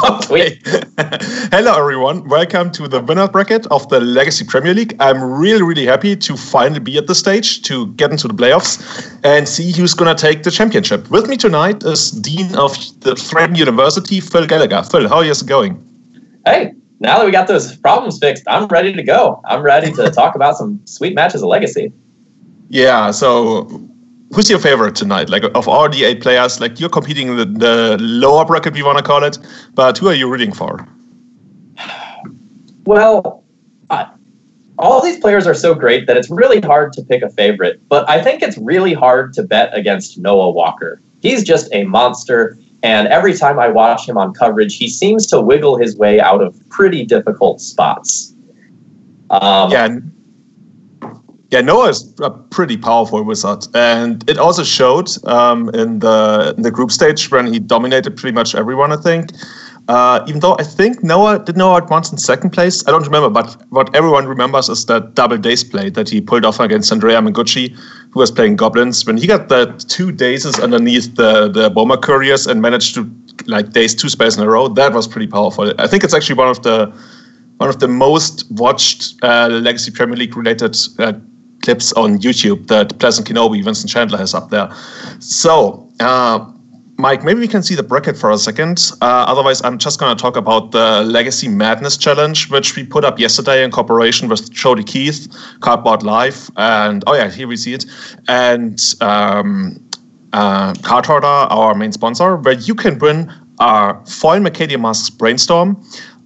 Okay. Hello, everyone. Welcome to the winner bracket of the Legacy Premier League. I'm really, really happy to finally be at the stage to get into the playoffs and see who's going to take the championship. With me tonight is Dean of the Threaten University, Phil Gallagher. Phil, how is it going? Hey, now that we got those problems fixed, I'm ready to go. I'm ready to talk about some sweet matches of Legacy. Yeah, so who's your favorite tonight? Like, of all the 8 players, like, you're competing in the lower bracket, we want to call it, but who are you rooting for? Well, all these players are so great that it's really hard to pick a favorite, but I think it's really hard to bet against Noah Walker. He's just a monster, and every time I watch him on coverage, he seems to wiggle his way out of pretty difficult spots. Yeah, Noah is a pretty powerful wizard, and it also showed in the group stage when he dominated pretty much everyone, I think. Even though I think Noah advance in second place. I don't remember, but what everyone remembers is that double daze play that he pulled off against Andrea Mengucci, who was playing Goblins. When he got the 2 dazes underneath the Bomber Couriers and managed to like daze 2 spells in a row, that was pretty powerful. I think it's actually one of the most watched Legacy Premier League related clips on YouTube that Pleasant Kenobi, Vincent Chandler, has up there. So, Mike, maybe we can see the bracket for a second. Otherwise, I'm just going to talk about the Legacy Madness Challenge, which we put up yesterday in cooperation with Jody Keith, Cardboard.live, and here we see it, and Card Hoarder, our main sponsor, where you can win our Foil Mercadian Masks Brainstorm,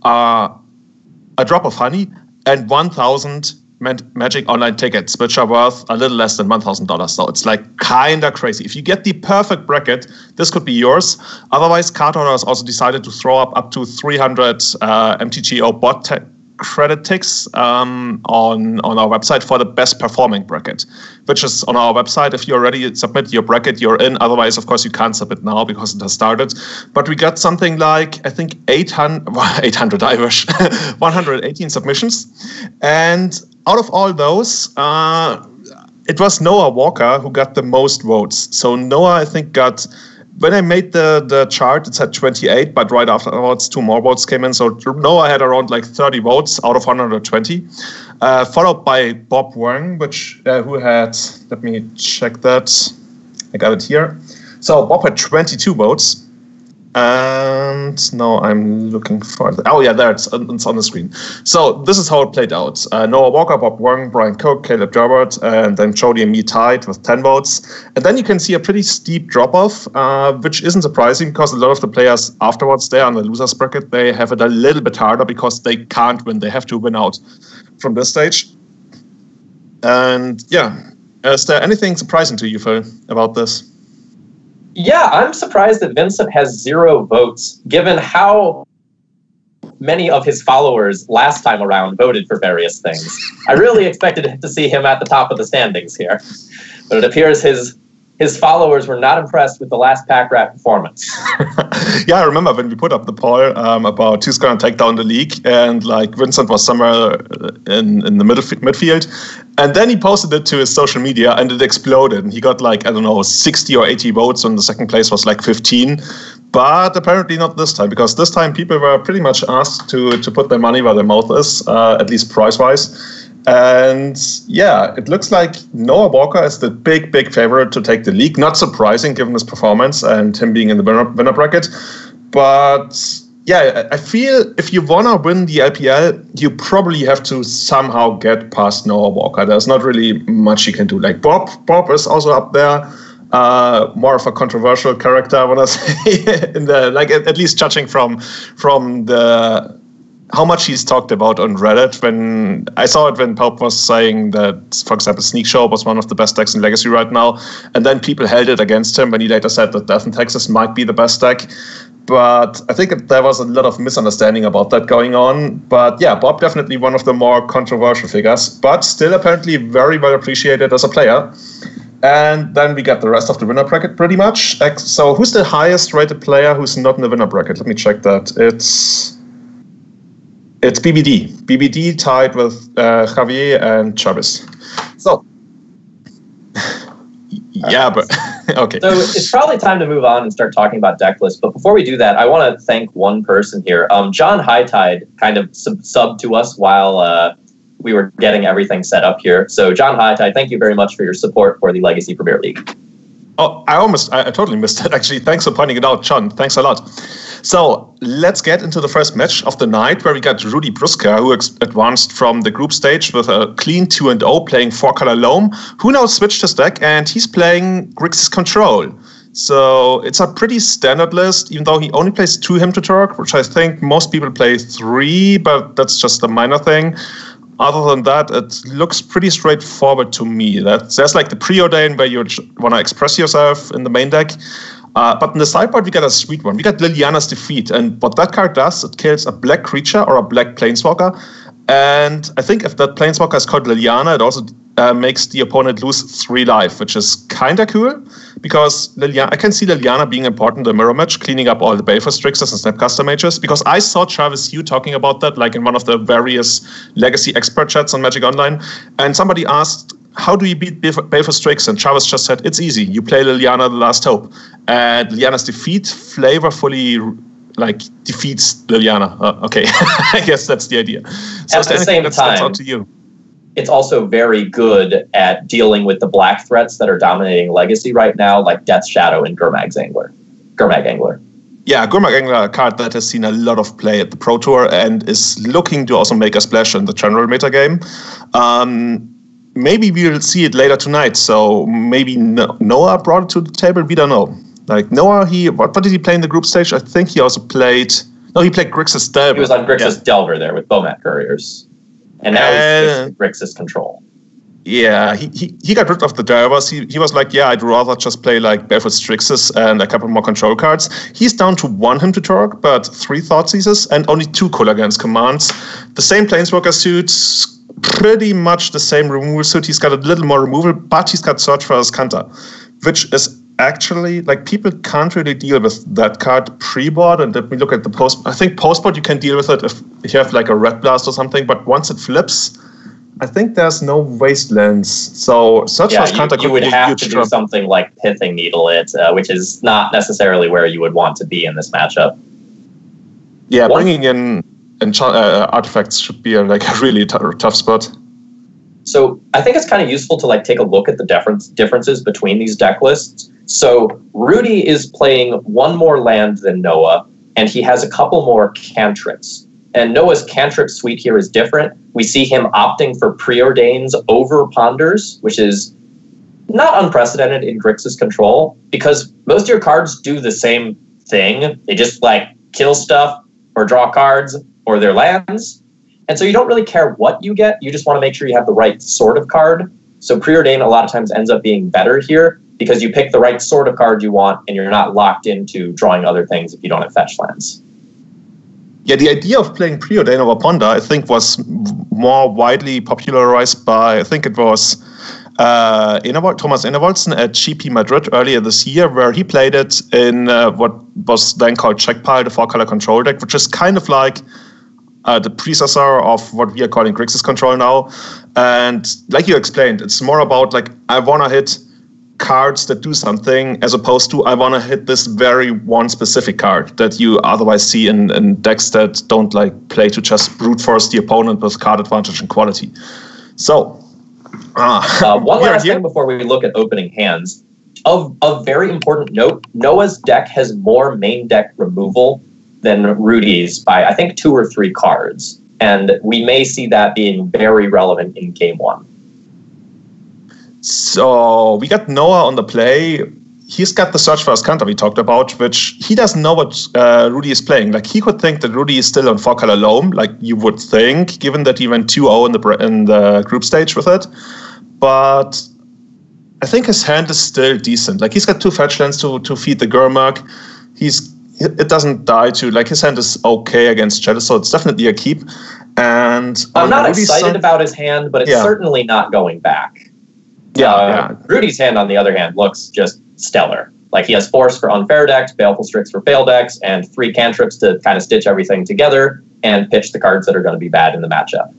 a drop of honey, and 1,000 Magic Online tickets, which are worth a little less than $1,000. So it's like kind of crazy. If you get the perfect bracket, this could be yours. Otherwise, Card Hoarder has also decided to throw up to 300 MTGO bot credit ticks on our website for the best performing bracket, which is on our website. If you already submit your bracket, you're in. Otherwise, of course, you can't submit now because it has started. But we got something like, I think, 800 I wish, 118 submissions. And out of all those, it was Noah Walker who got the most votes. So Noah, I think, got... When I made the chart, it said 28, but right afterwards, 2 more votes came in. So Noah had around like 30 votes out of 120, followed by Bob Wang, who had, let me check that. I got it here. So Bob had 22 votes. And now I'm looking for it. Oh, yeah, there it's on the screen. So this is how it played out. Noah Walker, Bob Wang, Brian Cook, Caleb Gerbert, and then Jody and me tied with 10 votes. And then you can see a pretty steep drop-off, which isn't surprising because a lot of the players afterwards, they're on the losers bracket. They have it a little bit harder because they can't win. They have to win out from this stage. And yeah, is there anything surprising to you, Phil, about this? Yeah, I'm surprised that Vincent has 0 votes, given how many of his followers last time around voted for various things. I really expected to see him at the top of the standings here, but it appears his followers were not impressed with the last pack rat performance. Yeah, I remember when we put up the poll about who's going to take down the league, and like Vincent was somewhere in the midfield, and then he posted it to his social media, and it exploded. And he got like, I don't know, 60 or 80 votes, and the second place was like 15. But apparently not this time, because this time people were pretty much asked to put their money where their mouth is, at least price-wise. And yeah, it looks like Noah Walker is the big favorite to take the league. Not surprising given his performance and him being in the winner bracket. But yeah, I feel if you want to win the LPL, you probably have to somehow get past Noah Walker. There's not really much you can do. Like Bob is also up there. More of a controversial character, I want to say, in the like at least judging from the how much he's talked about on Reddit. When I saw it when Pope was saying that, for example, Sneak Show was one of the best decks in Legacy right now, and then people held it against him when he later said that Death and Texas might be the best deck. But I think there was a lot of misunderstanding about that going on. But yeah, Bob definitely one of the more controversial figures, but still apparently very well appreciated as a player. And then we get the rest of the winner bracket pretty much. So who's the highest rated player who's not in the winner bracket? Let me check that. It's BBD. BBD tied with Javier and Chavez. So, yeah, but Okay. So it's probably time to move on and start talking about deck lists. But before we do that, I want to thank one person here. John Hightide kind of subbed to us while we were getting everything set up here. So John Hightide, thank you very much for your support for the Legacy Premier League. Oh, I totally missed it, actually. Thanks for pointing it out, John. Thanks a lot. So let's get into the first match of the night, where we got Rudy Briksza, who advanced from the group stage with a clean 2-0, playing 4-color Loam, who now switched his deck, and he's playing Grixis Control. So it's a pretty standard list, even though he only plays 2 Hymn to Turk, which I think most people play 3, but that's just a minor thing. Other than that, it looks pretty straightforward to me. There's like the preordain where you want to express yourself in the main deck. But in the sideboard, we got a sweet one. We got Liliana's Defeat. And what that card does, it kills a black creature or a black planeswalker. And I think if that planeswalker is called Liliana, it also makes the opponent lose 3 life, which is kind of cool. Because I can see Liliana being important in the mirror match, cleaning up all the Baleful Strixers and Snapcaster Mages. Because I saw Travis Yu talking about that, like in one of the various Legacy expert chats on Magic Online. And somebody asked, how do you beat Baleful Strix? And Travis just said, it's easy. You play Liliana the Last Hope. And Liliana's Defeat flavorfully defeats Liliana. Okay, I guess that's the idea. So at the same time, that's out to you. It's also very good at dealing with the black threats that are dominating Legacy right now, like Death Shadow and Gurmag Angler. Yeah, Gurmag Angler, a card that has seen a lot of play at the Pro Tour and is looking to also make a splash in the general metagame. Maybe we'll see it later tonight. So maybe Noah brought it to the table. We don't know. Like Noah, what did he play in the group stage? I think he also played. No, he played Grixis Delver. He was on Grixis Delver there with Bomat Couriers. And now he's Grixis Control. Yeah, he got rid of the Delvers. He was like, yeah, I'd rather just play like Barefoot Strixes and a couple more control cards. He's down to 1 Hymn to Turk, but 3 Thoughtseizes and only 2 Kolaghan's commands. The same Planeswalker suits, pretty much the same removal suit. He's got a little more removal, but he's got Search for Ascanta, which is actually, like, people can't really deal with that card pre-board. And let me look at the post. I think post-board you can deal with it if you have like a Red Blast or something, but once it flips, I think there's no Wastelands. So Search for Ascanta you would have to do something like Pithing Needle it, which is not necessarily where you would want to be in this matchup. Yeah, bringing in artifacts should be a really tough spot. So I think it's kind of useful to take a look at the differences between these deck lists. So Rudy is playing 1 more land than Noah, and he has a couple more cantrips. And Noah's cantrip suite here is different. We see him opting for Preordains over Ponders, which is not unprecedented in Grixis Control, because most of your cards do the same thing. They just kill stuff or draw cards or their lands. And so you don't really care what you get. You just want to make sure you have the right sort of card. So Preordain a lot of times ends up being better here because you pick the right sort of card you want and you're not locked into drawing other things if you don't have fetch lands. Yeah, the idea of playing Preordain over Ponder, I think, was more widely popularized by, I think it was Thomas Innerwoldsen at GP Madrid earlier this year, where he played it in what was then called Checkpile, the 4-color control deck, which is kind of like the predecessor of what we are calling Grixis Control now. And like you explained, it's more about I want to hit cards that do something as opposed to I want to hit this very one specific card that you otherwise see in decks that don't play to just brute force the opponent with card advantage and quality. So one last thing before we look at opening hands. Of very important note, Noah's deck has more main deck removal than Rudy's by, I think, 2 or 3 cards. And we may see that being very relevant in Game 1. So we got Noah on the play. He's got the Search for Ascanta we talked about, which he doesn't know what Rudy is playing. He could think that Rudy is still on 4-color Loam, you would think, given that he went 2-0 in the group stage with it. But I think his hand is still decent. He's got 2 fetch lands to feed the Gurmag. It doesn't die to, his hand is okay against Shadow, so it's definitely a keep. And I'm not excited about his hand, but it's certainly not going back. Rudy's hand, on the other hand, looks just stellar. He has Force for unfair decks, Baleful Strix for fail decks, and 3 cantrips to kind of stitch everything together and pitch the cards that are going to be bad in the matchup.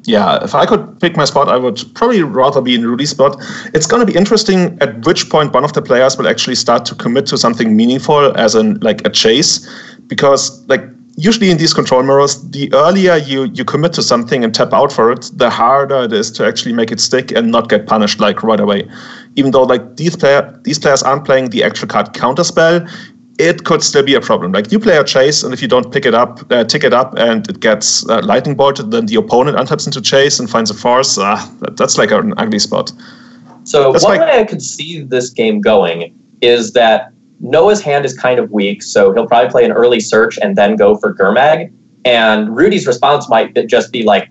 Yeah, if I could pick my spot, I would probably rather be in Rudy's spot. It's going to be interesting at which point one of the players will actually start to commit to something meaningful, as in like a chase, because like usually in these control mirrors, the earlier you commit to something and tap out for it, the harder it is to actually make it stick and not get punished like right away. Even though like these players aren't playing the actual card counterspell, it could still be a problem. Like you play a chase, and if you don't tick it up, and it gets lightning bolted, then the opponent untaps into chase and finds a force. That's like an ugly spot. So one way I could see this game going is that Noah's hand is kind of weak, so he'll probably play an early search and then go for Gurmag. And Rudy's response might just be like,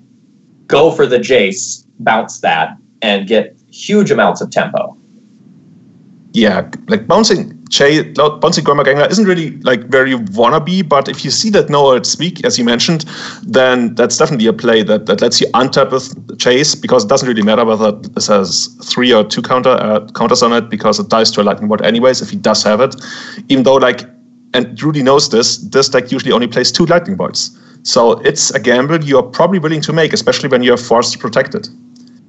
go for the Jace, bounce that, and get huge amounts of tempo. Yeah, like bouncing Gurmag Angler isn't really like where you wanna be, but if you see that Noah is weak, as you mentioned, then that's definitely a play that lets you untap with Chase, because it doesn't really matter whether this has 3 or 2 counters on it, because it dies to a lightning bolt anyways if he does have it. Even though and Rudy knows this deck usually only plays 2 lightning bolts. So it's a gamble you're probably willing to make, especially when you're forced to protect it.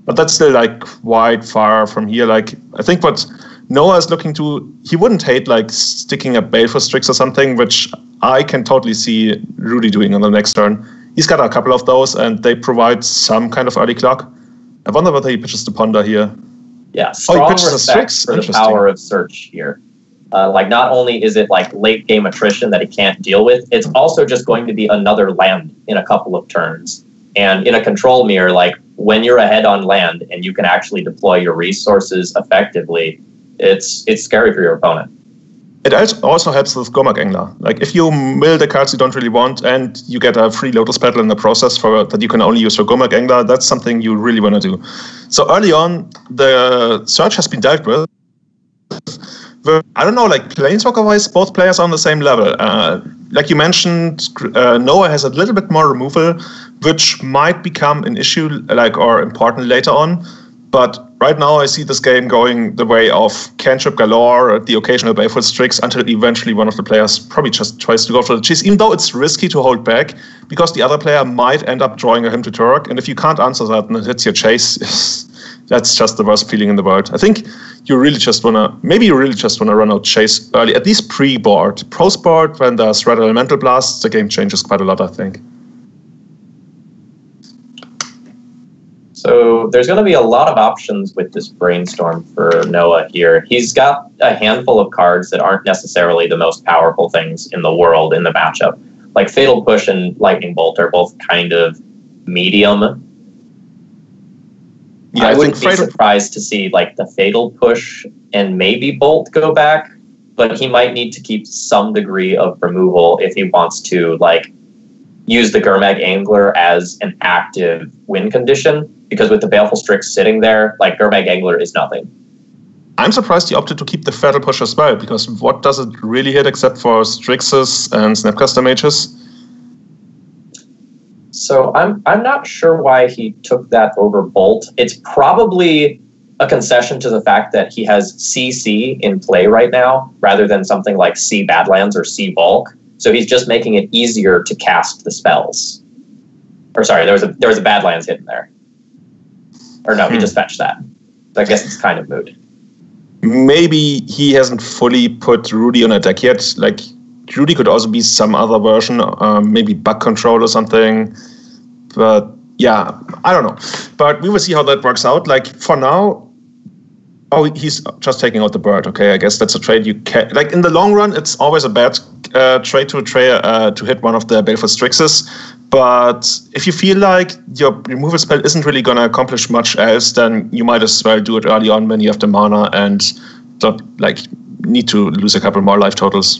But that's still like quite far from here. Like I think what Noah is looking to, he wouldn't hate like sticking a Baleful Strix or something, which I can totally see Rudy doing on the next turn. He's got a couple of those, and they provide some kind of early clock. I wonder whether he pitches the Ponder here. Yeah, strong respect for the power of search here. Like not only is it like late game attrition that he can't deal with, it's also just going to be another land in a couple of turns. And in a control mirror, like when you're ahead on land and you can actually deploy your resources effectively, it's scary for your opponent. It also helps with Gurmag Angler. Like if you mill the cards you don't really want and you get a free Lotus Petal in the process that you can only use for Gurmag Angler, that's something you really want to do. So early on, the search has been dealt with. I don't know, like Planeswalker-wise, both players are on the same level. Like you mentioned, Noah has a little bit more removal, which might become an issue or important later on. But right now, I see this game going the way of cantrip galore, the occasional Baleful Strix, until eventually one of the players probably just tries to go for the chase, even though it's risky to hold back, because the other player might end up drawing a Hymn to Turok. And if you can't answer that and it hits your chase, that's just the worst feeling in the world. I think you really just want to run out chase early, at least pre-board. Post-board, when there's Red Elemental Blasts, the game changes quite a lot, I think. So there's going to be a lot of options with this brainstorm for Noah here. He's got a handful of cards that aren't necessarily the most powerful things in the world in the matchup. Like Fatal Push and Lightning Bolt are both kind of medium. Yeah, I wouldn't be surprised to see like the Fatal Push and maybe Bolt go back, but he might need to keep some degree of removal if he wants to like use the Gurmag Angler as an active win condition. Because with the Baleful Strix sitting there, like Gurmag Angler is nothing. I'm surprised he opted to keep the Fatal Push as well, because what does it really hit except for Strixes and Snapcaster Mages? So I'm not sure why he took that over Bolt. It's probably a concession to the fact that he has CC in play right now, rather than something like C Badlands or C Bulk. So he's just making it easier to cast the spells. Or sorry, there was a Badlands hidden there. Or no, he just fetched that. So I guess it's kind of moot. Maybe he hasn't fully put Rudy on a deck yet. Like, Rudy could also be some other version, maybe Bug Control or something. But yeah, I don't know. But we will see how that works out. Like, for now, he's just taking out the bird. Okay, I guess that's a trade you can. Like, in the long run, it's always a bad trade to hit one of the Baleful Strixes. But if you feel like your removal spell isn't really going to accomplish much else, then you might as well do it early on when you have the mana and don't need to lose a couple more life totals.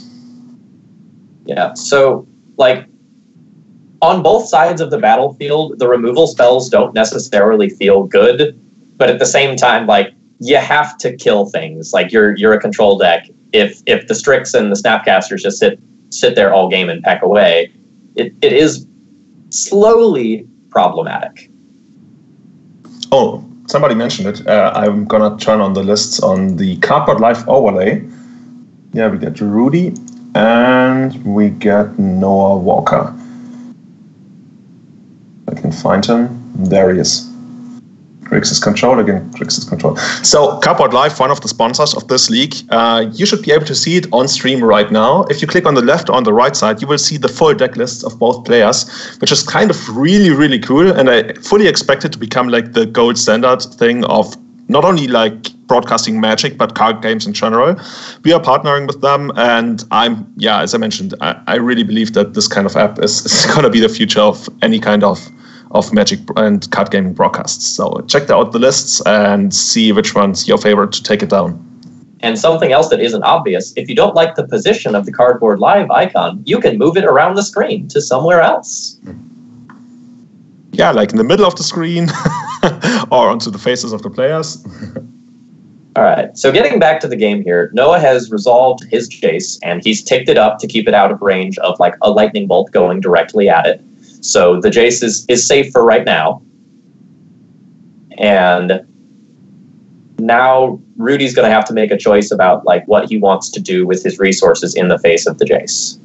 Yeah, so on both sides of the battlefield, the removal spells don't necessarily feel good, but at the same time, you have to kill things. Like you're a control deck. If the Strix and the Snapcasters just sit there all game and peck away, it is slowly problematic. Oh, somebody mentioned it. I'm gonna turn on the lists on the Cardboard.live overlay. Yeah, we get Rudy and we get Noah Walker. I can find him. There he is. Grixis control again. Grixis control. So, Cardboard.live, one of the sponsors of this league, you should be able to see it on stream right now. If you click on the left or on the right side, you will see the full deck lists of both players, which is kind of really, really cool. And I fully expect it to become like the gold standard thing of not only like broadcasting Magic, but card games in general. We are partnering with them, and as I mentioned, I really believe that this kind of app is going to be the future of any kind of Magic and card gaming broadcasts. So check out the lists and see which one's your favorite to take it down. And something else that isn't obvious, if you don't like the position of the Cardboard.live icon, you can move it around the screen to somewhere else. Yeah, like in the middle of the screen or onto the faces of the players. All right, so getting back to the game here, Noah has resolved his Jace, and he's ticked it up to keep it out of range of like a lightning bolt going directly at it. So the Jace is safe for right now. And now Rudy's going to have to make a choice about like what he wants to do with his resources in the face of the Jace.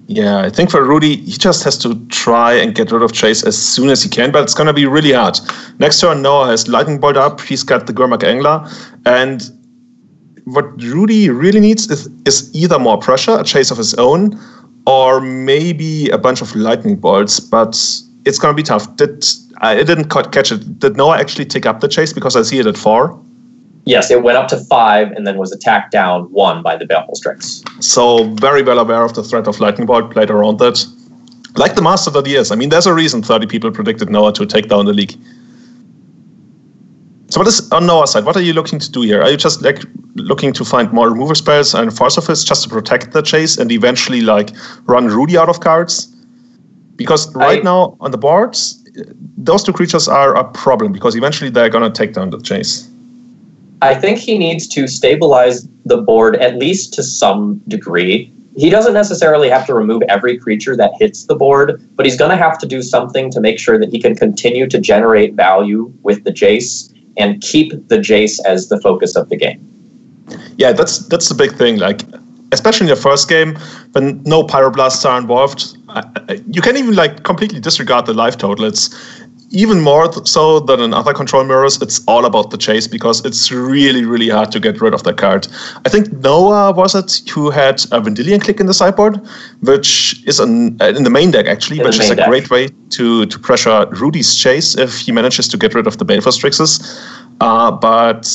Yeah, I think for Rudy, he just has to try and get rid of Jace as soon as he can, but it's going to be really hard. Next turn, Noah has Lightning Bolt up. He's got the Gurmag Angler. And what Rudy really needs is either more pressure, a Chase of his own, or maybe a bunch of Lightning Bolts. But it's going to be tough. I didn't catch it. Did Noah actually take up the Chase? Because I see it at 4. Yes, it went up to 5 and then was attacked down 1 by the Baleful Strix. So very well aware of the threat of Lightning Bolt, played around that. Like the master that he is. I mean, there's a reason 30 people predicted Noah to take down the league. So what is on Noah's side? What are you looking to do here? Are you just like looking to find more remover spells and Force of Fist just to protect the Chase and eventually like run Rudy out of cards? Because right now on the boards, those 2 creatures are a problem because eventually they're going to take down the Chase. I think he needs to stabilize the board at least to some degree. He doesn't necessarily have to remove every creature that hits the board, but he's going to have to do something to make sure that he can continue to generate value with the Jace and keep the Jace as the focus of the game. Yeah, that's the big thing. Like, especially in the first game, when no Pyroblasts are involved, you can even like completely disregard the life total. It's even more so than in other control mirrors, it's all about the Chase because it's really, really hard to get rid of that card. I think Noah was it who had a Vendilion Click in the sideboard, which is in the main deck actually, which is a great way to pressure Rudy's Chase if he manages to get rid of the Baleful Strixes. But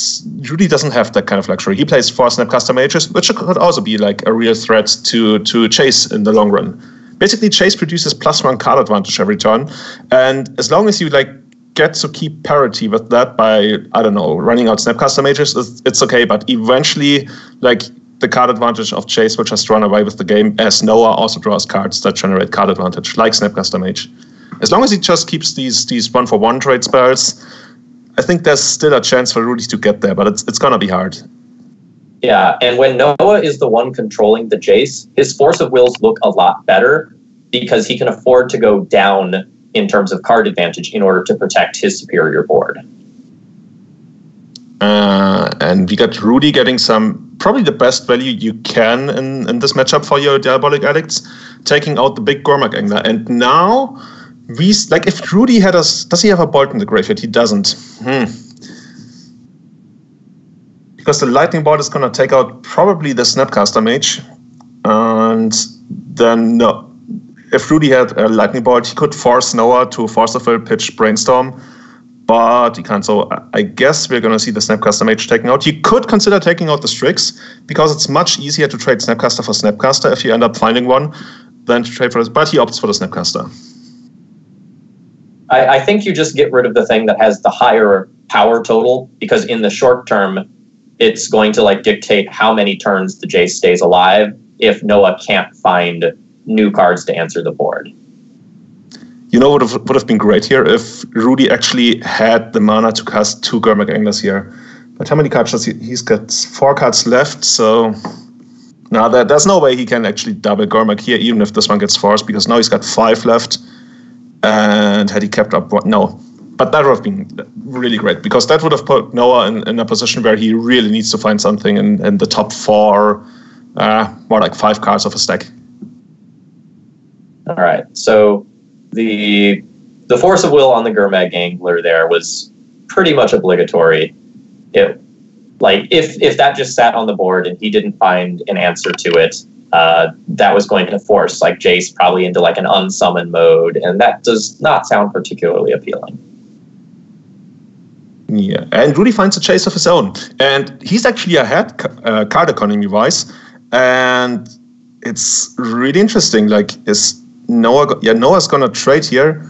Rudy doesn't have that kind of luxury. He plays 4 Snapcaster Mages, which could also be like a real threat to Chase in the long run. Basically, Chase produces +1 card advantage every turn, and as long as you like get to keep parity with that by, I don't know, running out Snapcaster Mages, it's okay. But eventually, like the card advantage of Chase will just run away with the game, as Noah also draws cards that generate card advantage, like Snapcaster Mage. As long as he just keeps these 1-for-1 trade spells, I think there's still a chance for Rudy to get there, but it's gonna be hard. Yeah, and when Noah is the one controlling the Jace, his Force of Wills look a lot better because he can afford to go down in terms of card advantage in order to protect his superior board. And we got Rudy getting probably the best value you can in this matchup for your Diabolic Addicts, taking out the big Gurmag Angler. And now, if Rudy does he have a Bolt in the graveyard? He doesn't. Because the Lightning Bolt is going to take out probably the Snapcaster Mage. And then, no, if Rudy had a Lightning Bolt, he could force Noah to Force of Will, pitch Brainstorm, but he can't. So I guess we're going to see the Snapcaster Mage taken out. You could consider taking out the Strix, because it's much easier to trade Snapcaster for Snapcaster if you end up finding one than to trade for this, but he opts for the Snapcaster. I think you just get rid of the thing that has the higher power total, because in the short term, it's going to like dictate how many turns the Jace stays alive if Noah can't find new cards to answer the board. You know what would have been great here if Rudy actually had the mana to cast 2 Gurmag Anglers here. But how many cards does he's got 4 cards left, so now there's no way he can actually double Gurmag here, even if this one gets forced, because now he's got 5 left. And had he kept up, no. But that would have been really great, because that would have put Noah in a position where he really needs to find something in the top 4, more like 5 cards of a stack. All right, so the the force of will on the Gurmag Angler there was pretty much obligatory. If that just sat on the board and he didn't find an answer to it, that was going to force like Jace probably into like an unsummon mode, and that does not sound particularly appealing. Yeah, and Rudy finds a chase of his own, and he's actually ahead card economy-wise, and it's really interesting. Like, is Noah? Yeah, Noah's gonna trade here.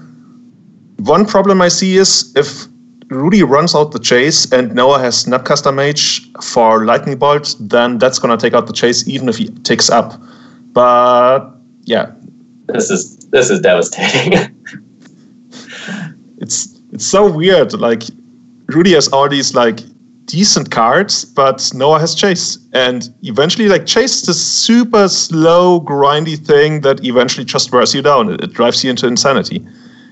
One problem I see is if Rudy runs out the chase and Noah has Snapcaster Mage for Lightning Bolt, then that's gonna take out the chase even if he takes up. But yeah, this is devastating. It's so weird. Like, Rudy has all these like decent cards, but Noah has Chase, and eventually like Chase is this super slow, grindy thing that eventually just wears you down. It drives you into insanity.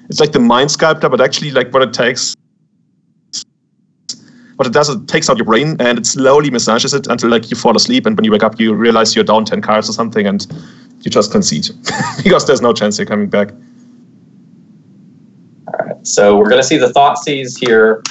It's like the Mind Sculptor, but actually like what it does, it takes out your brain and it slowly massages it until like you fall asleep, and when you wake up, you realize you're down 10 cards or something, and you just concede because there's no chance you're coming back. All right, so we're going to see the Thoughtseize here.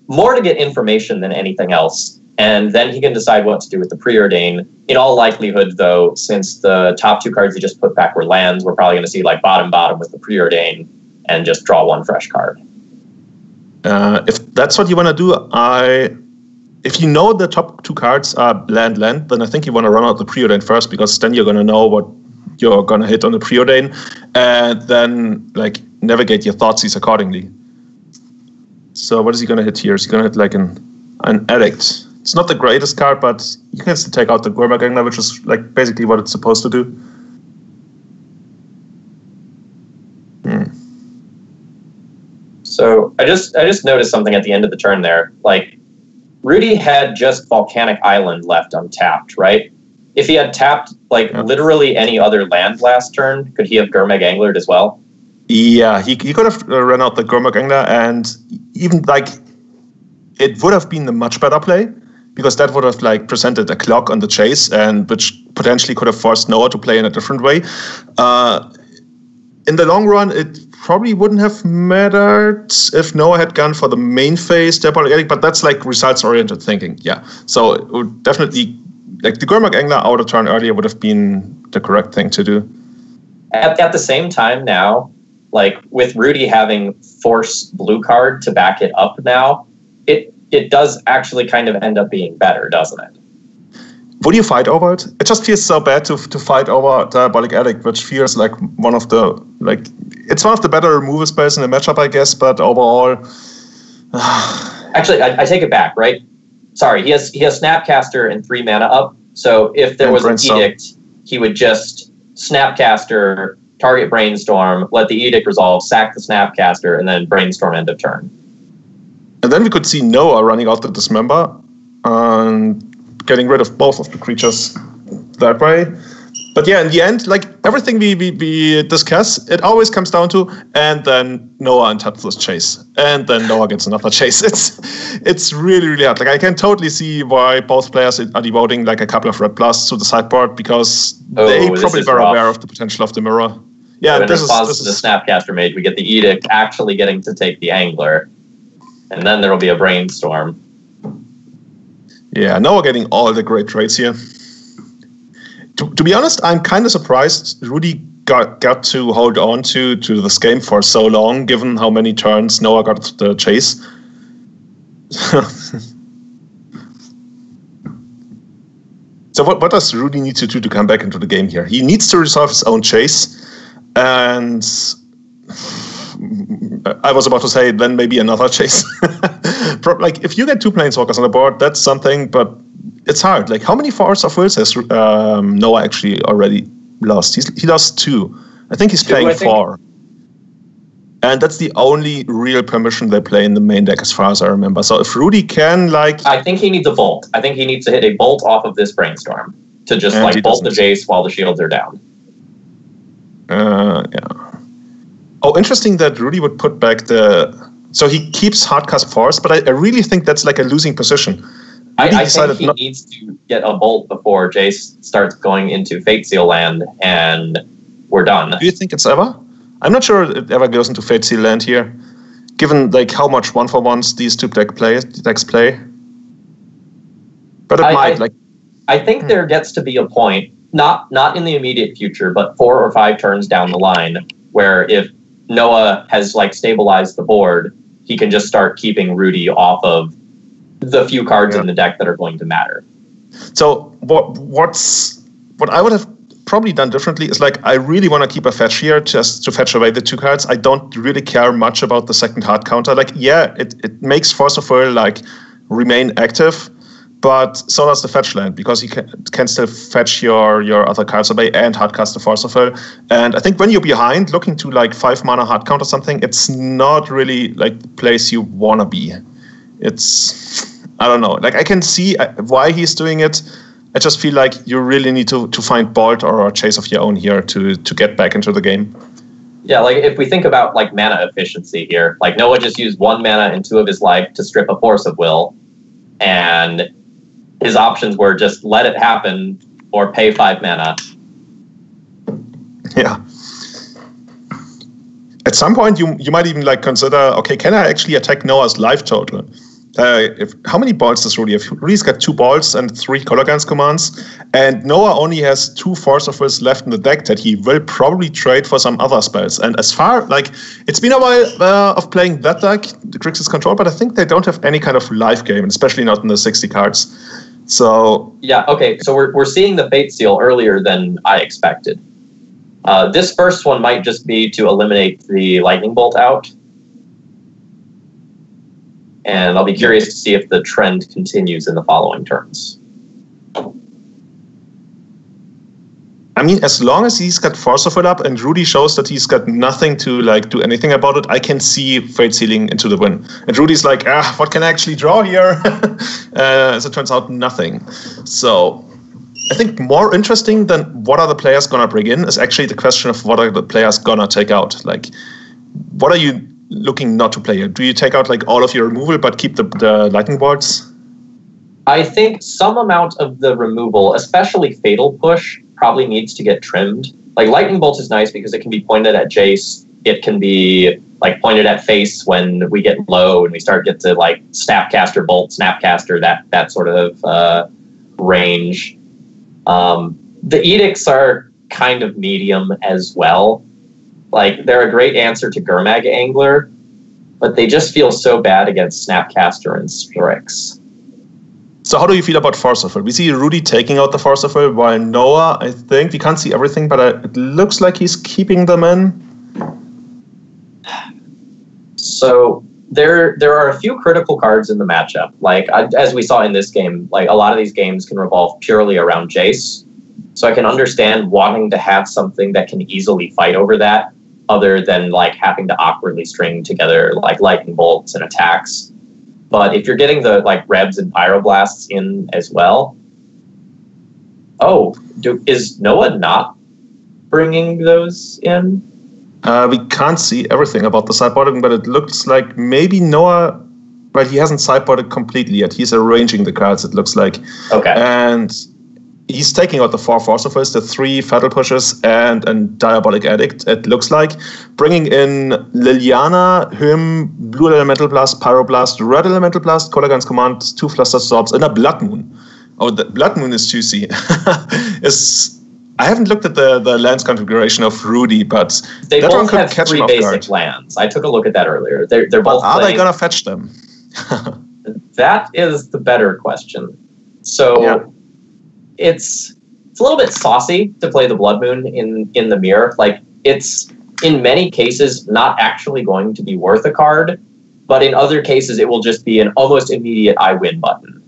More to get information than anything else, and then he can decide what to do with the Preordain. In all likelihood, though, since the top two cards he just put back were lands, we're probably going to see like bottom with the Preordain and just draw one fresh card. If that's what you want to do, if you know the top two cards are land, then I think you want to run out the Preordain first, because then you're going to know what you're going to hit on the Preordain, and then like navigate your Thoughtseize accordingly. So what is he going to hit here? Is he going to hit like an Addict? It's not the greatest card, but you can still take out the Gurmag Angler, which is like basically what it's supposed to do. So I just noticed something at the end of the turn there. Like, Rudy had just Volcanic Island left untapped, right? If he had tapped literally any other land last turn, could he have Gurmag Anglered as well? Yeah, he could have run out the Gurmag Angler, and even like it would have been a much better play, because that would have like presented a clock on the chase, and which potentially could have forced Noah to play in a different way. In the long run, it probably wouldn't have mattered if Noah had gone for the main phase, but that's like results-oriented thinking. Yeah, so it would definitely, like, the Gurmag Angler out of turn earlier would have been the correct thing to do. At the same time now, like with Rudy having Force blue card to back it up now, it does actually kind of end up being better, doesn't it? Would you fight over it? It just feels so bad to fight over Diabolic Addict, which feels like it's one of the better removal spells in the matchup, I guess, but overall... Actually, I take it back, right? Sorry, he has Snapcaster and 3 mana up, so if there was an Edict, he would just Snapcaster, target Brainstorm, let the Edict resolve, sack the Snapcaster, and then Brainstorm end of turn. And then we could see Noah running out the Dismember and getting rid of both of the creatures that way. But yeah, in the end, like everything we discuss, it always comes down to, and then Noah untaps this chase, and then Noah gets another chase. It's really, really hard. Like, I can totally see why both players are devoting like a couple of red blasts to the sideboard, because they probably were aware of the potential of the mirror. Yeah, so in response to the Snapcaster Mage, we get the Edict actually getting to take the Angler, and then there will be a Brainstorm. Yeah, now we're getting all the great trades here. To be honest, I'm kind of surprised Rudy got to hold on to this game for so long, given how many turns Noah got the chase. So what does Rudy need to do to come back into the game here? He needs to resolve his own chase, and I was about to say then maybe another chase. Like, if you get 2 Planeswalkers on the board, that's something, but it's hard. Like, how many Force of Wills has Noah actually already lost? He lost 2. I think he's playing 4. And that's the only real permission they play in the main deck, as far as I remember. So if Rudy can, like... I think he needs a bolt. I think he needs to hit a bolt off of this Brainstorm to just, bolt the Jace while the shields are down. Yeah. Oh, interesting that Rudy would put back the... So he keeps Hardcast Force, but I really think that's like a losing position. I think he needs to get a bolt before Jace starts going into Fate Seal land, and we're done. Do you think it's ever? I'm not sure it ever goes into Fate Seal land here, given like how much 1-for-1s these two decks play. But it might. I think there gets to be a point, not in the immediate future, but 4 or 5 turns down the line, where if Noah has like stabilized the board, he can just start keeping Rudy off of the few cards in the deck that are going to matter. So what I would have probably done differently is like, I really want to keep a fetch here just to fetch away the 2 cards. I don't really care much about the second hard counter. Like, yeah, it makes Force of Will like remain active, but so does the fetch land, because you can still fetch your other cards away and hardcast the Force of Will. And I think when you're behind, looking to like 5 mana hard counter something, it's not really like the place you wanna be. I don't know. Like, I can see why he's doing it. I just feel like you really need to find Bolt or a Chase of your own here to get back into the game. Yeah, like if we think about like mana efficiency here, like Noah just used 1 mana and 2 of his life to strip a Force of Will, and his options were just let it happen or pay 5 mana. Yeah. At some point, you might even like consider, okay, can I actually attack Noah's life total? How many balls does Rudy have? Rudy's got 2 balls and 3 color guns commands, and Noah only has 2 Force of Wills left in the deck that he will probably trade for some other spells. And as far, like, it's been a while of playing that deck, the Grixis Control, but I think they don't have any kind of life game, especially not in the 60 cards. So yeah, okay, so we're seeing the Fate Seal earlier than I expected. This first one might just be to eliminate the Lightning Bolt out. And I'll be curious to see if the trend continues in the following turns. I mean, as long as he's got Force of Will up and Rudy shows that he's got nothing to like do anything about it, I can see Fate Sealing into the win. And Rudy's like, what can I actually draw here? As it turns out, nothing. So I think more interesting than what are the players gonna bring in is actually the question of what are the players gonna take out. Like, what are you looking not to play here? Do you take out like all of your removal but keep the lightning bolts? I think some amount of the removal, especially Fatal Push, probably needs to get trimmed. Like Lightning Bolt is nice because it can be pointed at Jace. It can be like pointed at face when we get low and we get to like Snapcaster Bolt, Snapcaster, that sort of range. The Edicts are kind of medium as well. Like, they're a great answer to Gurmag Angler, but they just feel so bad against Snapcaster and Strix. So how do you feel about Force of Will? We see Rudy taking out the Force of Will, while Noah, I think, we can't see everything, but it looks like he's keeping them in. So there are a few critical cards in the matchup. Like, as we saw in this game, like a lot of these games can revolve purely around Jace. So I can understand wanting to have something that can easily fight over that, other than like having to awkwardly string together like lightning bolts and attacks. But if you're getting the like Rebs and Pyroblasts in as well, is Noah not bringing those in? We can't see everything about the sideboarding, but it looks like maybe Noah, but he hasn't sideboarded completely yet. He's arranging the cards, it looks like. Okay. And he's taking out the 4 Force of Wills, the 3 Fatal Pushes, and Diabolic Edict, it looks like. Bringing in Liliana, Blue Elemental Blast, Pyroblast, Red Elemental Blast, Color Guns Command, 2 Flustered Swords, and a Blood Moon. Oh, the Blood Moon is juicy. I haven't looked at the lands configuration of Rudy, but they both have 3 basic lands. I took a look at that earlier. They're both. Are they gonna fetch them? That is the better question. So. Yeah. It's a little bit saucy to play the Blood Moon in the mirror. Like, it's in many cases not actually going to be worth a card, but in other cases it will just be an almost immediate I win button.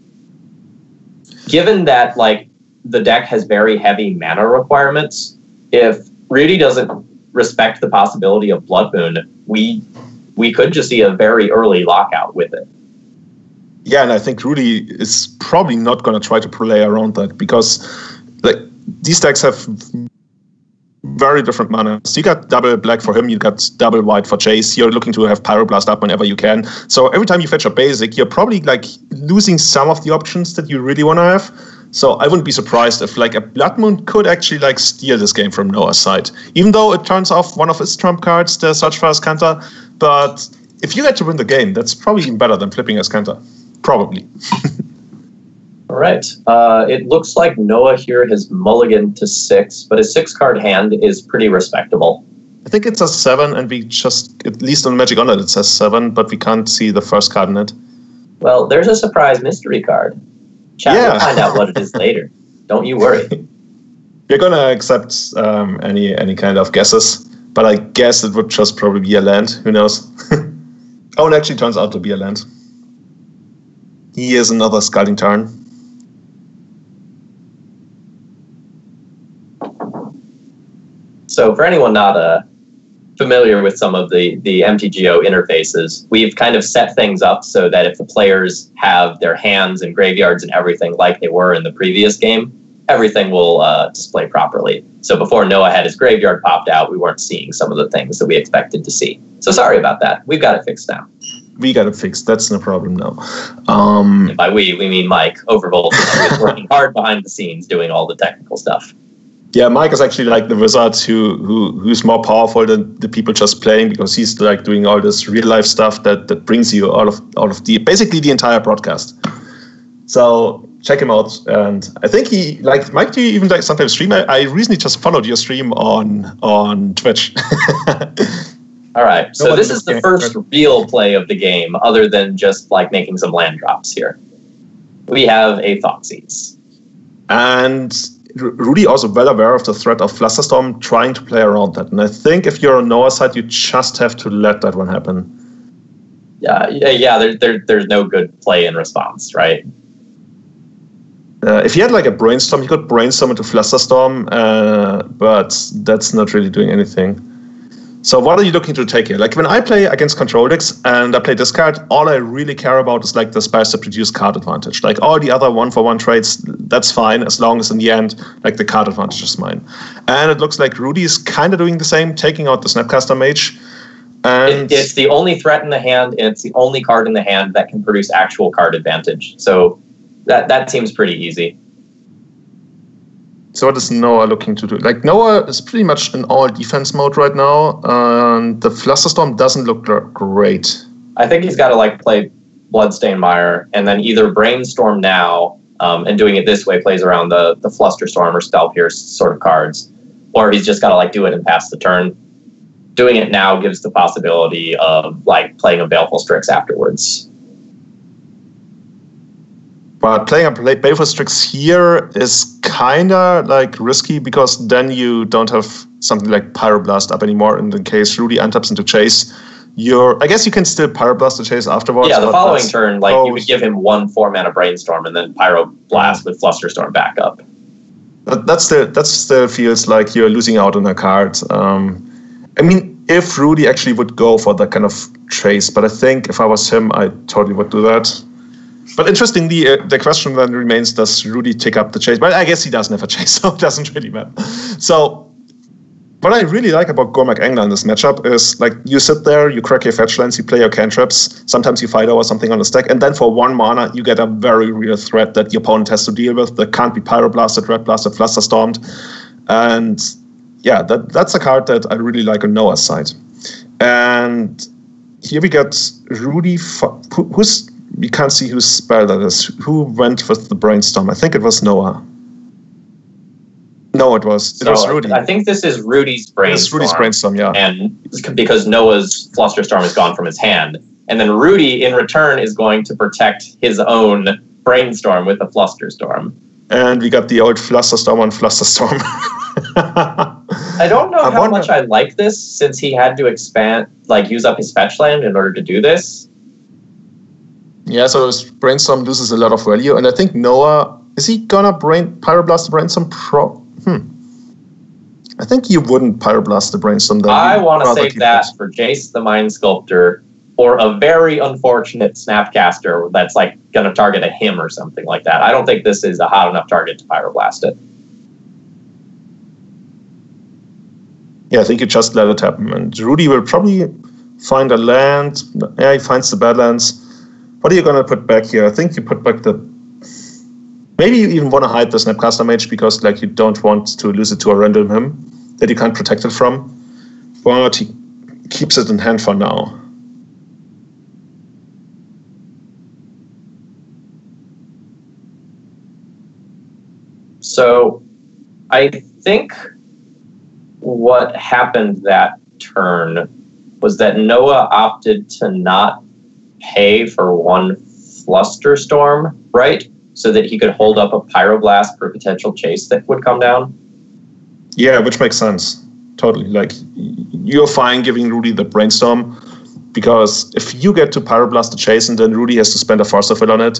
Given that like the deck has very heavy mana requirements, if Rudy doesn't respect the possibility of Blood Moon, we could just see a very early lockout with it. Yeah, and I think Rudy is probably not going to try to play around that, because like these decks have very different mana. So you got double black for him, you got double white for Jace. You're looking to have Pyroblast up whenever you can. So every time you fetch a basic, you're probably like losing some of the options that you really want to have. So I wouldn't be surprised if like a Blood Moon could actually like steal this game from Noah's side, even though it turns off one of his trump cards, the Search for Ascanta. But if you get to win the game, that's probably even better than flipping Ascanta. Probably. All right. It looks like Noah here has mulliganed to 6, but his 6-card hand is pretty respectable. I think it says 7, and we just, at least on Magic Online, it says 7, but we can't see the first card in it. Well, there's a surprise mystery card. Chat, we'll find out what it is later. Don't you worry. We're going to accept any kind of guesses, but I guess it would just probably be a land. Who knows? Oh, it actually turns out to be a land. Here's another Scalding Tarn. So for anyone not familiar with some of the MTGO interfaces, we've kind of set things up so that if the players have their hands and graveyards and everything like they were in the previous game, everything will display properly. So before Noah had his graveyard popped out, we weren't seeing some of the things that we expected to see. So sorry about that. We've got it fixed now. We got it fixed. That's no problem now. And by we mean Mike Overvolt, who is working hard behind the scenes doing all the technical stuff. Yeah, Mike is actually like the wizard who's more powerful than the people just playing, because he's like doing all this real life stuff that brings you all of the basically the entire broadcast. So check him out, and I think he like Mike. Do you even like sometimes stream? I recently just followed your stream on Twitch. All right, so this is the first real play of the game, other than just like making some land drops here. We have a Thoughtseize. And Rudy also well aware of the threat of Flusterstorm, trying to play around that. And I think if you're on Noah's side, you just have to let that one happen. Yeah. There's no good play in response, right? If you had like a Brainstorm, you could Brainstorm into Flusterstorm, but that's not really doing anything. So what are you looking to take here? Like when I play against control decks and I play this card, all I really care about is like the spells that produce card advantage. Like all the other 1-for-1 trades, that's fine as long as in the end, like the card advantage is mine. And it looks like Rudy is kind of doing the same, taking out the Snapcaster Mage. And it's the only threat in the hand, and it's the only card in the hand that can produce actual card advantage. So that seems pretty easy. So what is Noah looking to do? Like Noah is pretty much in all defense mode right now, and the Flusterstorm doesn't look great. I think he's got to like play Bloodstained Mire and then either Brainstorm now, and doing it this way plays around the Flusterstorm or Spell Pierce sort of cards, or he's just got to like do it and pass the turn. Doing it now gives the possibility of like playing a Baleful Strix afterwards. But playing a Baleful Strix here is kind of like risky, because then you don't have something like Pyroblast up anymore. And in case Rudy untaps into Chase, I guess you can still Pyroblast the Chase afterwards. Yeah, the following turn, like you would give him 1 4-mana Brainstorm and then Pyroblast with Flusterstorm backup. That still feels like you're losing out on a card. I mean, if Rudy actually would go for that kind of Chase, but I think if I was him, I totally would do that. But interestingly, the question then remains, does Rudy take up the Chase? But I guess he doesn't have a Chase, so it doesn't really matter. So what I really like about Gormak Angler in this matchup is, like, you sit there, you crack your fetch lands, you play your cantrips, sometimes you fight over something on the stack, and then for 1 mana, you get a very real threat that the opponent has to deal with that can't be Pyroblasted, Red Blasted, Flusterstormed. And yeah, that's a card that I really like on Noah's side. And here we get Rudy, we can't see whose spell that is. Who went with the Brainstorm? I think it was Noah. No, it was Rudy. I think this is Rudy's Brainstorm. It's Rudy's Brainstorm, yeah. And because Noah's Flusterstorm is gone from his hand. And then Rudy, in return, is going to protect his own Brainstorm with the Flusterstorm. And we got the old Flusterstorm on Flusterstorm. I don't know how much I like this, since he had to use up his fetch land in order to do this. Yeah, so his Brainstorm loses a lot of value, and I think Noah, is he gonna Pyroblast the Brainstorm I think you wouldn't Pyroblast the Brainstorm. I want to save that for Jace the Mind Sculptor, or a very unfortunate Snapcaster that's like gonna target a him or something like that. I don't think this is a hot enough target to Pyroblast it. Yeah, I think you just let it happen, and Rudy will probably find a land. Yeah, he finds the Badlands. What are you going to put back here? I think you put back the... Maybe you even want to hide the Snapcaster Mage because like you don't want to lose it to a random him that you can't protect it from. But he keeps it in hand for now. So I think what happened that turn was that Noah opted to not pay for one Flusterstorm, right? So that he could hold up a Pyroblast for a potential chase that would come down? Yeah, which makes sense. Totally. Like, you're fine giving Rudy the Brainstorm, because if you get to Pyroblast the chase and then Rudy has to spend a Force of Will on it,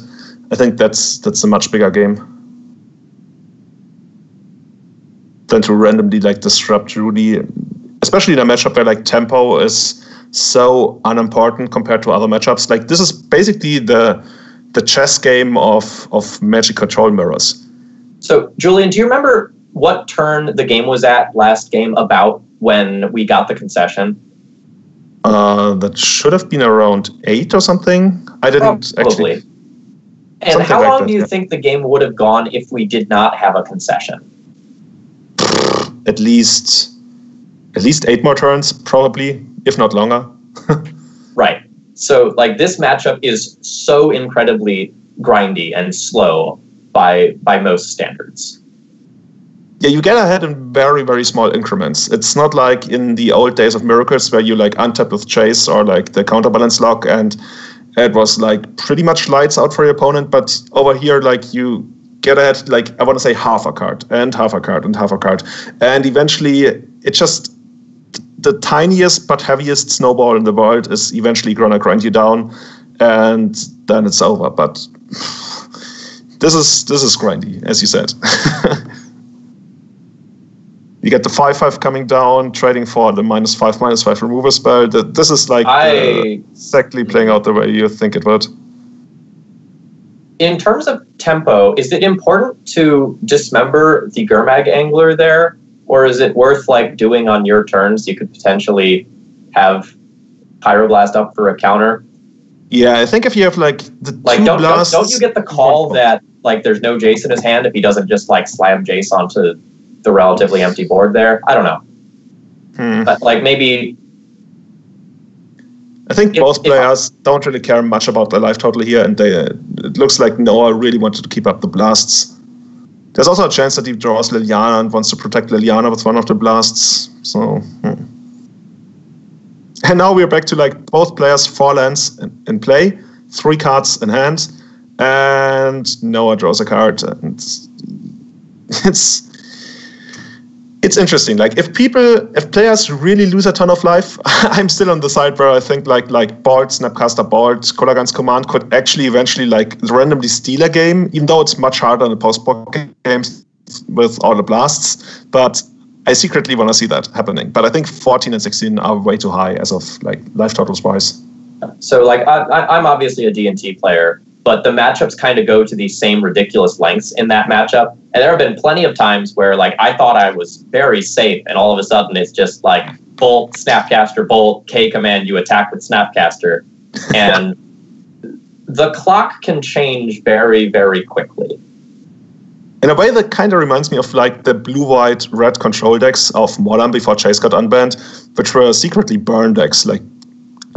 I think that's a much bigger game than to randomly like disrupt Rudy, especially in a matchup where like tempo is so unimportant compared to other matchups. Like, this is basically the chess game of Magic control mirrors. So, Julian, do you remember what turn the game was at last game about when we got the concession? That should have been around 8 or something. I didn't Probably. actually. And how long do you think the game would have gone if we did not have a concession? At least 8 more turns, probably, if not longer. Right. So, like, this matchup is so incredibly grindy and slow by most standards. Yeah, you get ahead in very, very small increments. It's not like in the old days of Miracles where you like untap with Chase or like the counterbalance lock and it was like pretty much lights out for your opponent. But over here, like, you get ahead, like, I want to say half a card and half a card and half a card. And eventually it's just the tiniest but heaviest snowball in the world is eventually going to grind you down, and then it's over. But this is grindy, as you said. You get the 5/5 coming down, trading for the -5/-5 removal spell. This is like exactly playing out the way you think it would. In terms of tempo, is it important to dismember the Gurmag Angler there? Or is it worth like doing on your turns? You could potentially have Pyroblast up for a counter. Yeah, I think if you have like the like two don't blasts, you get the call that like there's no Jace in his hand if he doesn't just like slam Jace onto the relatively empty board there? I don't know. But like maybe I think both players don't really care much about their life total here, and it looks like Noah really wanted to keep up the blasts. There's also a chance that he draws Liliana and wants to protect Liliana with one of the blasts. So, And now we're back to like both players 4 lands in play, 3 cards in hand, and Noah draws a card. And it's interesting. Like if players really lose a ton of life, I'm still on the side where I think like Bolt, Snapcaster Bolt, Kolaghan's Command could actually eventually like randomly steal a game, even though it's much harder in the post-book games with all the blasts. But I secretly want to see that happening. But I think 14 and 16 are way too high as of like life totals wise. So like I'm obviously a D&T player, but the matchups kind of go to these same ridiculous lengths in that matchup. And there have been plenty of times where like I thought I was very safe, and all of a sudden it's just like Bolt, Snapcaster, Bolt, K command, you attack with Snapcaster. And the clock can change very, very quickly. In a way that kind of reminds me of like the blue-white-red control decks of Modern before Chase got unbanned, which were secretly burn decks. Like,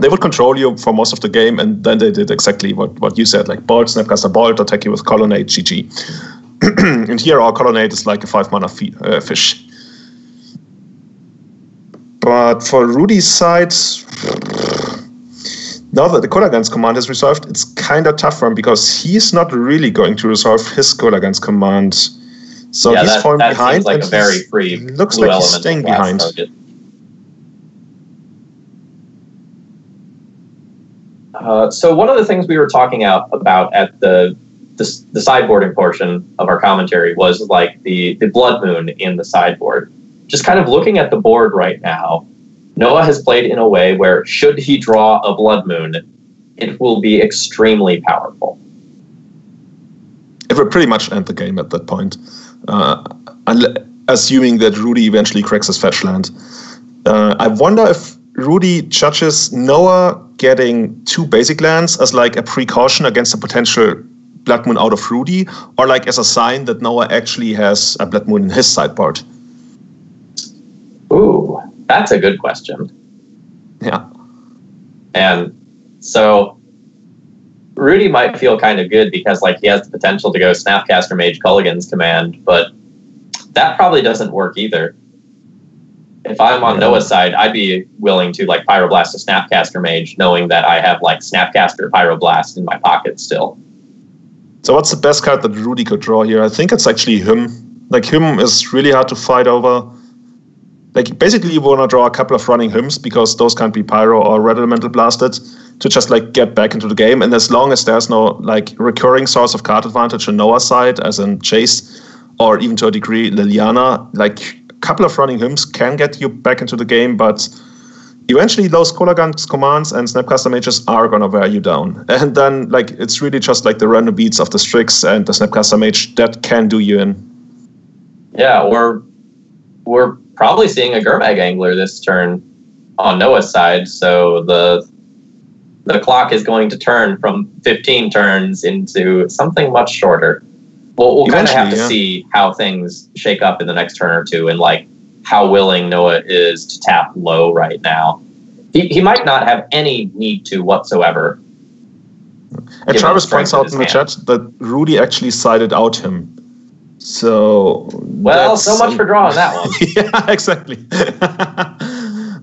they would control you for most of the game, and then they did exactly what you said, like Bolt, Snapcaster, Bolt, attack you with Colonnade, GG. And here our Colonnade is like a 5-mana fish. But for Rudy's side, now that the Kolaghan's Command is resolved, it's kind of tough for him because he's not really going to resolve his Kolaghan's Command. So yeah, he's falling behind. Seems like a very free looks like he's staying behind. So one of the things we were talking about at the sideboarding portion of our commentary was like the Blood Moon in the sideboard. Just kind of looking at the board right now, Noah has played in a way where should he draw a Blood Moon, it will be extremely powerful. It will pretty much end the game at that point, assuming that Rudy eventually cracks his fetch land. I wonder if Rudy judges Noah getting 2 basic lands as like a precaution against a potential Blood Moon out of Rudy, or like as a sign that Noah actually has a Blood Moon in his sideboard? Ooh, that's a good question. Yeah. And so Rudy might feel kind of good because like he has the potential to go Snapcaster Mage Culligan's command, but that probably doesn't work either. If I'm on Noah's side, I'd be willing to like Pyroblast a Snapcaster Mage, knowing that I have like Snapcaster Pyroblast in my pocket still. So what's the best card that Rudy could draw here? I think it's actually him. Like him is really hard to fight over. Like basically you want to draw a couple of running hymns because those can't be Pyro or Red Elemental blasted to just like get back into the game. And as long as there's no like recurring source of card advantage on Noah's side, as in Chase or even to a degree Liliana, like couple of running hymns can get you back into the game, but eventually those Kolagan's commands and Snapcaster Mages are going to wear you down. And then like it's really just like the random beats of the Strix and the Snapcaster Mage that can do you in. Yeah, we're probably seeing a Gurmag Angler this turn on Noah's side, so the clock is going to turn from 15 turns into something much shorter. We'll kind of have to see how things shake up in the next turn or two and like how willing Noah is to tap low right now. He might not have any need to whatsoever. And Travis points out in the chat that Rudy actually sided out him. So well, so much for drawing that one. Yeah, exactly.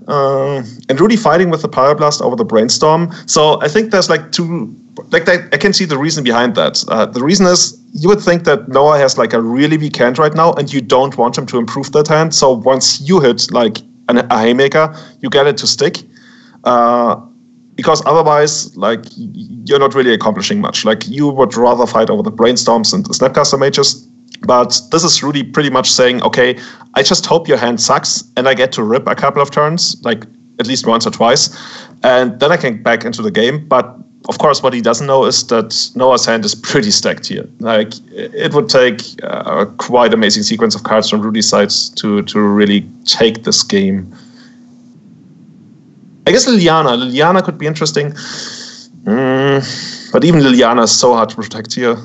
And Rudy fighting with the Pyroblast over the Brainstorm. So I think there's like two, like I can see the reason behind that. The reason is you would think that Noah has like a really weak hand right now and you don't want him to improve that hand. So once you hit like a Haymaker, you get it to stick. Because otherwise, like, you're not really accomplishing much. Like, you would rather fight over the Brainstorms and the Snapcaster Mages. But this is really pretty much saying, okay, I just hope your hand sucks and I get to rip a couple of turns, like at least once or twice, and then I can get back into the game. But of course, what he doesn't know is that Noah's hand is pretty stacked here. Like, it would take a quite amazing sequence of cards from Rudy's side to really take this game. I guess Liliana could be interesting. But even Liliana is so hard to protect here.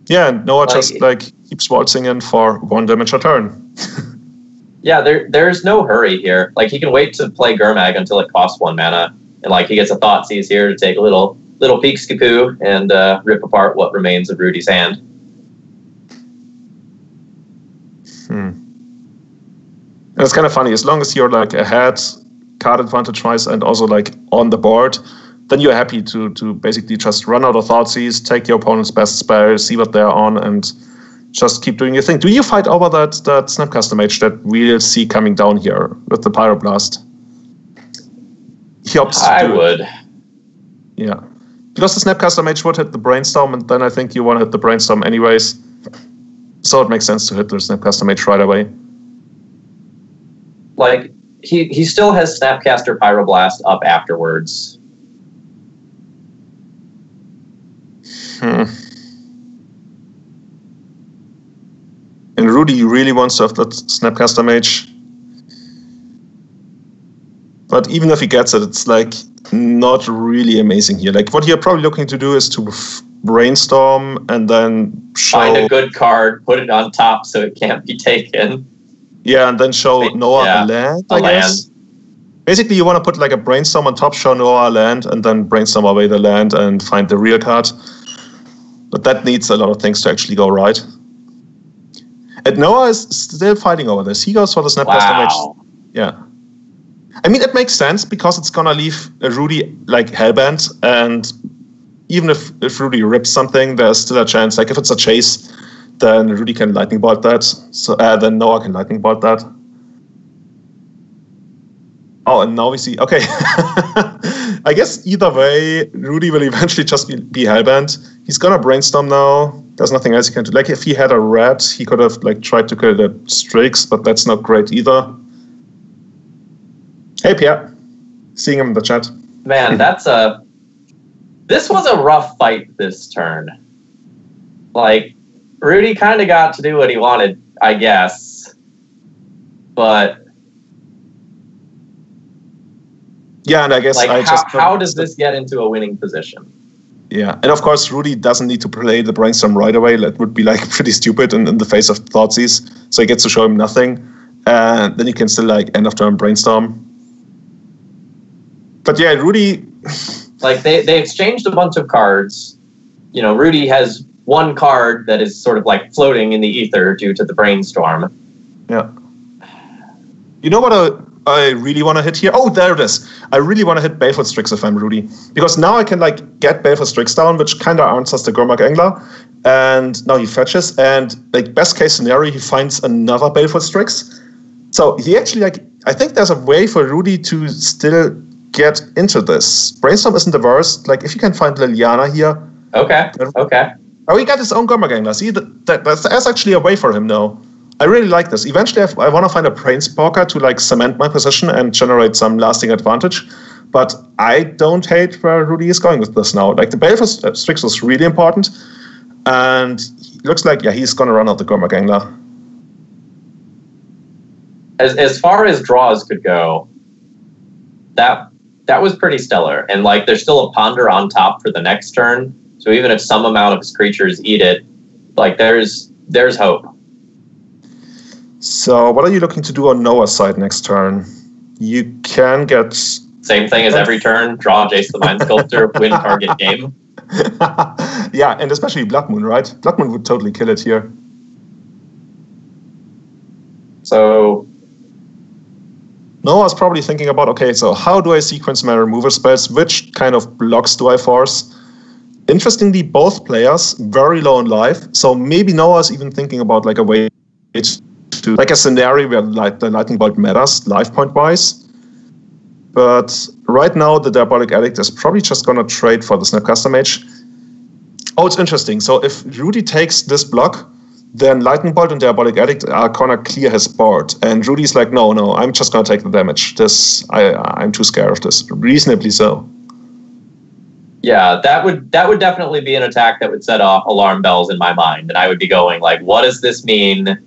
Yeah, and Noah just keeps waltzing in for 1 damage a turn. Yeah, there's no hurry here. Like, he can wait to play Gurmag until it costs 1 mana. And like, he gets a Thoughtseize here to take a little peek-skipoo and rip apart what remains of Rudy's hand. And it's kind of funny, as long as you're like ahead, card advantage-wise, and also like on the board, then you're happy to basically just run out of Thoughtseize, take your opponent's best spell, see what they're on, and just keep doing your thing. Do you fight over that Snapcaster Mage that we'll see coming down here with the Pyroblast? He opts I would. Yeah. Because the Snapcaster Mage would hit the Brainstorm, and then I think you want to hit the Brainstorm anyways. So it makes sense to hit the Snapcaster Mage right away. Like, he still has Snapcaster Pyroblast up afterwards. And Rudy really wants to have that Snapcaster Mage. But even if he gets it, it's like not really amazing here. Like, what you're probably looking to do is to brainstorm and then show... Find a good card, put it on top so it can't be taken. Yeah, and then show Noah a land, I guess. Basically, you want to put like a brainstorm on top, show Noah a land, and then brainstorm away the land and find the real card. But that needs a lot of things to actually go right. And Noah is still fighting over this. He goes for the Snapcaster Mage. Yeah. I mean, it makes sense because it's going to leave Rudy like hellbent. And even if Rudy rips something, there's still a chance. Like, if it's a chase, then Rudy can lightning bolt that. So then Noah can lightning bolt that. Oh, and now we see... Okay. I guess either way, Rudy will eventually just be hellbent. He's going to brainstorm now. There's nothing else he can do. Like, if he had a rat, he could have like tried to kill the Strix, but that's not great either. Hey, Pierre. Seeing him in the chat. Man, this was a rough fight this turn. Like, Rudy kind of got to do what he wanted, I guess. But... Yeah, and I guess like, how does this get into a winning position? Yeah, and of course, Rudy doesn't need to play the brainstorm right away. That would be like pretty stupid in the face of Thoughtseize. So he gets to show him nothing, and then he can still like end of turn brainstorm. But yeah, Rudy, like they exchanged a bunch of cards. You know, Rudy has one card that is sort of like floating in the ether due to the brainstorm. Yeah. You know what I really want to hit here? Oh, there it is. I really want to hit Baleful Strix if I'm Rudy. Because now I can like get Baleful Strix down, which kind of answers the Gurmag Angler. And now he fetches. And like best case scenario, he finds another Baleful Strix. So he actually like, I think there's a way for Rudy to still get into this. Brainstorm isn't the worst. Like if you can find Liliana here. Okay. Oh, he got his own Gurmag Angler. See, that's actually a way for him now. I really like this. Eventually, I want to find a Brainspoker to like cement my position and generate some lasting advantage. But I don't hate where Rudy is going with this now. Like the Baleful Strix was really important, and it looks like he's going to run out the Gurmag Angler. As far as draws could go, that was pretty stellar. And like there's still a Ponder on top for the next turn. So even if some amount of his creatures eat it, like there's hope. So what are you looking to do on Noah's side next turn? You can get... Same thing as every turn, draw Jace the Mind Sculptor, win target game. Yeah, and especially Blood Moon, right? Blood Moon would totally kill it here. So... Noah's probably thinking about, okay, so how do I sequence my removal spells? Which kind of blocks do I force? Interestingly, both players very low in life, so maybe Noah's even thinking about like a way to like a scenario where like the Lightning Bolt matters life point wise. But right now the Diabolic Addict is probably just gonna trade for the Snapcaster Mage. Oh, it's interesting. So if Rudy takes this block, then Lightning Bolt and Diabolic Addict are gonna clear his board. And Rudy's like, no, I'm just gonna take the damage. I'm too scared of this. Reasonably so. Yeah, that would definitely be an attack that would set off alarm bells in my mind. And I would be going like, what does this mean?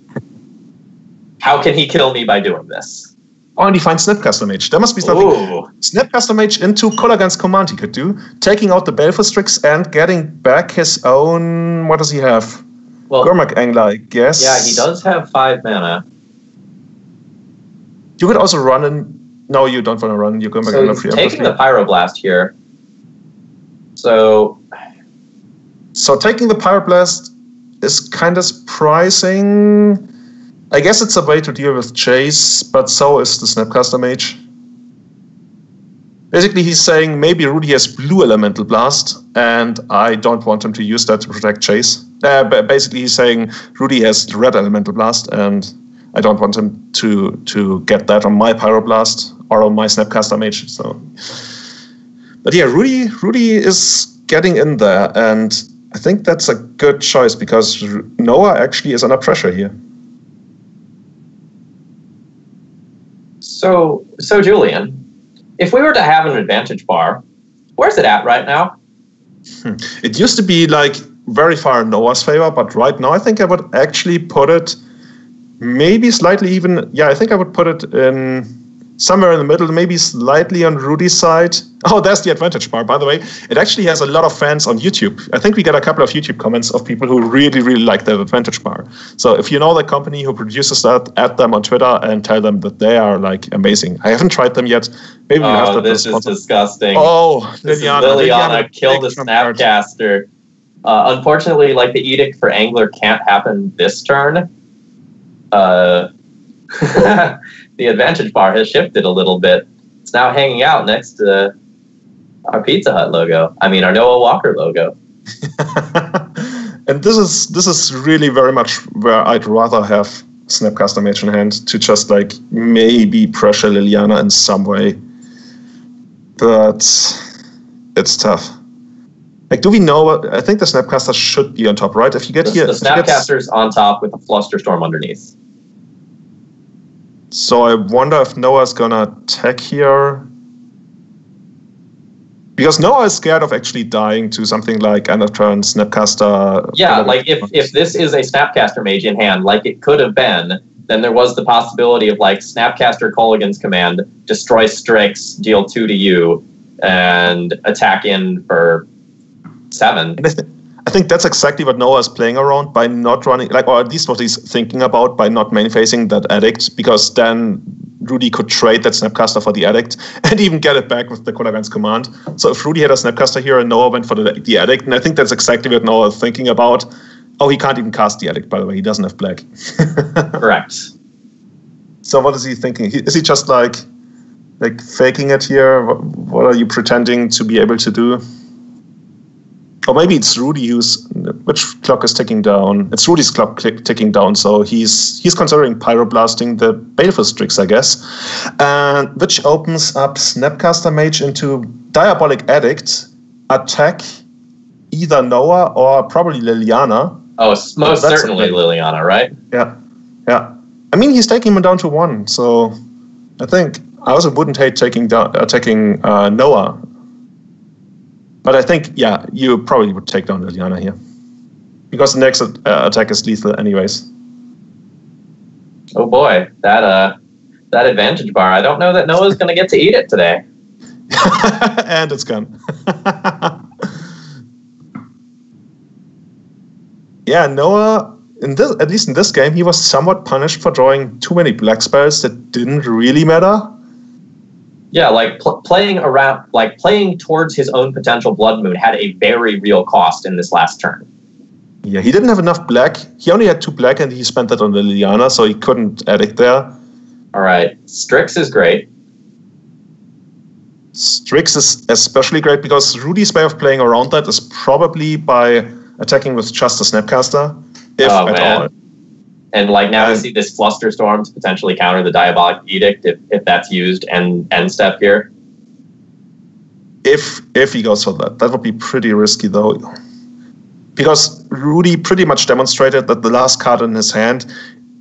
How can he kill me by doing this? Oh, and he finds Snapcaster Mage. There must be something. Ooh. Snapcaster Mage into Kolaghan's Command he could do, taking out the Baleful Strix and getting back his own... What does he have? Well, Gurmag Angler, I guess. Yeah, he does have 5 mana. You could also run in... No, you don't want to run your Gurmag Angler free. So taking the Pyroblast here. So taking the Pyroblast is kind of surprising. I guess it's a way to deal with Chase, but so is the Snapcaster Mage. Basically, he's saying maybe Rudy has blue Elemental Blast, and I don't want him to use that to protect Chase. Basically, he's saying Rudy has red Elemental Blast, and I don't want him to get that on my Pyroblast or on my Snapcaster Mage. So, but yeah, Rudy is getting in there, and I think that's a good choice because Noah actually is under pressure here. So Julian, if we were to have an advantage bar, where's it at right now? It used to be like very far in Noah's favor, but right now I think I would actually put it maybe slightly even... Yeah, I think I would put it in somewhere in the middle, maybe slightly on Rudy's side. Oh, there's the advantage bar, by the way. It actually has a lot of fans on YouTube. I think we get a couple of YouTube comments of people who really, really like that advantage bar. So if you know the company who produces that, add them on Twitter and tell them that they are like amazing. I haven't tried them yet. Maybe we have to. This is disgusting. Oh, Liliana killed a Snapcaster. Unfortunately, like the edict for Angler can't happen this turn. The advantage bar has shifted a little bit. It's now hanging out next to our Pizza Hut logo. I mean, our Noah Walker logo. And this is really very much where I'd rather have Snapcaster Mage in hand to just like maybe pressure Liliana in some way. But it's tough. Like, do we know? I think the Snapcaster should be on top, right? If you get here, the Snapcaster's on top with a Flusterstorm underneath. So I wonder if Noah's gonna attack here. Because Noah is scared of actually dying to something like end of turn Snapcaster. Yeah, like if this is a Snapcaster Mage in hand, like it could have been, then there was the possibility of like Snapcaster Kolaghan's Command, destroy Strix, deal 2 to you, and attack in for 7. And I think that's exactly what Noah is playing around by not running, like, or at least what he's thinking about by not main facing that addict, because then Rudy could trade that Snapcaster for the addict and even get it back with the Colorgan's command. So if Rudy had a Snapcaster here and Noah went for the addict, and I think that's exactly what Noah is thinking about. Oh, he can't even cast the addict, by the way. He doesn't have black. Correct. So what is he thinking? Is he just like faking it here? What are you pretending to be able to do? Or maybe it's Rudy which clock is ticking down? It's Rudy's clock ticking down, so he's considering pyroblasting the Baleful Strix, I guess, and which opens up Snapcaster Mage into Diabolic Addict, attack either Noah or probably Liliana. Oh, most certainly Liliana, right? Yeah. I mean, he's taking him down to 1, so I think I also wouldn't hate attacking Noah. But I think, yeah, you probably would take down Liliana here. Because the next attack is lethal anyways. Oh boy, that advantage bar. I don't know that Noah's going to get to eat it today. And it's gone. Yeah, Noah, at least in this game, he was somewhat punished for drawing too many black spells that didn't really matter. Yeah, like playing towards his own potential Blood Moon had a very real cost in this last turn. Yeah, he didn't have enough black. He only had 2 black, and he spent that on Liliana, so he couldn't addict there. All right, Strix is great. Strix is especially great because Rudy's way of playing around that is probably by attacking with just a Snapcaster, if at all. And like now we see this Flusterstorm to potentially counter the Diabolic Edict if that's used and end step here. If he goes for that. That would be pretty risky though. Because Rudy pretty much demonstrated that the last card in his hand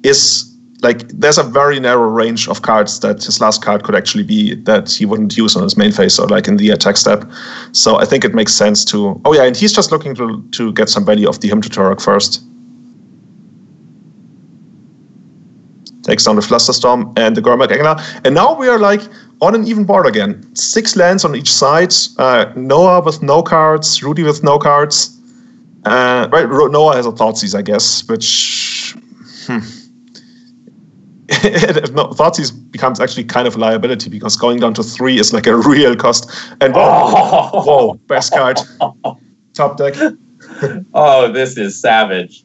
is like, there's a very narrow range of cards that his last card could actually be that he wouldn't use on his main phase or like in the attack step. So I think it makes sense to, oh yeah, and he's just looking to get some value off the Hymn to Turok first. Takes down the Flusterstorm and the Gormak Angler. And now we are like on an even board again. 6 lands on each side. Noah with no cards, Rudy with no cards. Right, Noah has a Thoughtseize, I guess, which... Thoughtseize becomes actually kind of a liability because going down to 3 is like a real cost. And whoa, best card. Top deck. Oh, this is savage.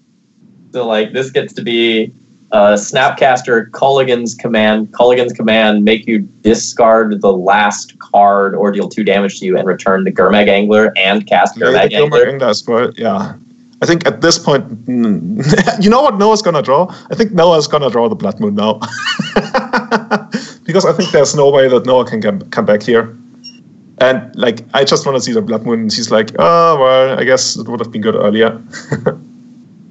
So like this gets to be Snapcaster Culligan's command, make you discard the last card or deal 2 damage to you and return the Gurmag Angler and cast Gurmag Angler. Yeah. I think at this point, you know what Noah's going to draw? I think Noah's going to draw the Blood Moon now. Because I think there's no way that Noah can come back here. And like, I just want to see the Blood Moon. And he's like, oh, well, I guess it would have been good earlier.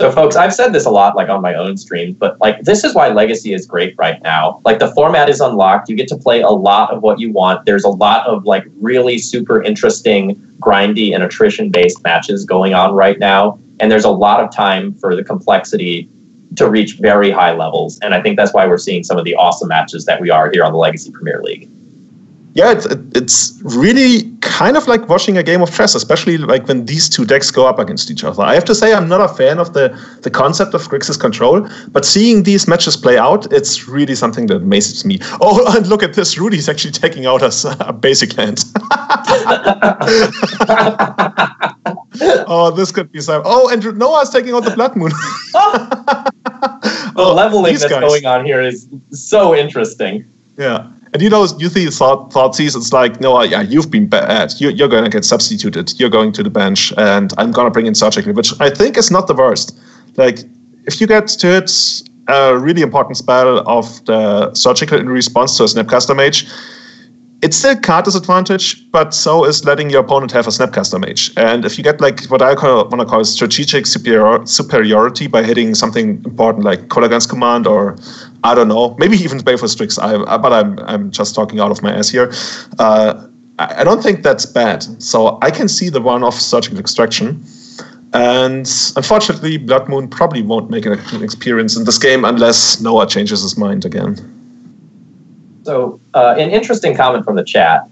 So folks, I've said this a lot like on my own streams, but like this is why Legacy is great right now. Like the format is unlocked. You get to play a lot of what you want. There's a lot of like really super interesting grindy and attrition based matches going on right now. And there's a lot of time for the complexity to reach very high levels. And I think that's why we're seeing some of the awesome matches that we are here on the Legacy Premier League. Yeah, it's really kind of like watching a game of chess, especially like when these 2 decks go up against each other. I have to say I'm not a fan of the concept of Grixis control, but seeing these matches play out, it's really something that amazes me. Oh, and look at this. Rudy's actually taking out a basic land. Oh, this could be so. Oh, and Noah's taking out the Blood Moon. The leveling that's going on here is so interesting. Yeah. And you see Thoughtseize, it's like, Noah, yeah, you've been bad. You're going to get substituted. You're going to the bench, and I'm going to bring in Surgical, which I think is not the worst. Like, if you get to hit a really important spell of the Surgical in response to a Snapcaster Mage, it's still card disadvantage, but so is letting your opponent have a Snapcaster Mage. And if you get like what I want to call strategic superiority by hitting something important like Colorgan's Command or I don't know, maybe even Baleful Strix, but I'm just talking out of my ass here. I don't think that's bad. So I can see the one-off Surgical Extraction. And unfortunately, Blood Moon probably won't make an experience in this game unless Noah changes his mind again. So an interesting comment from the chat.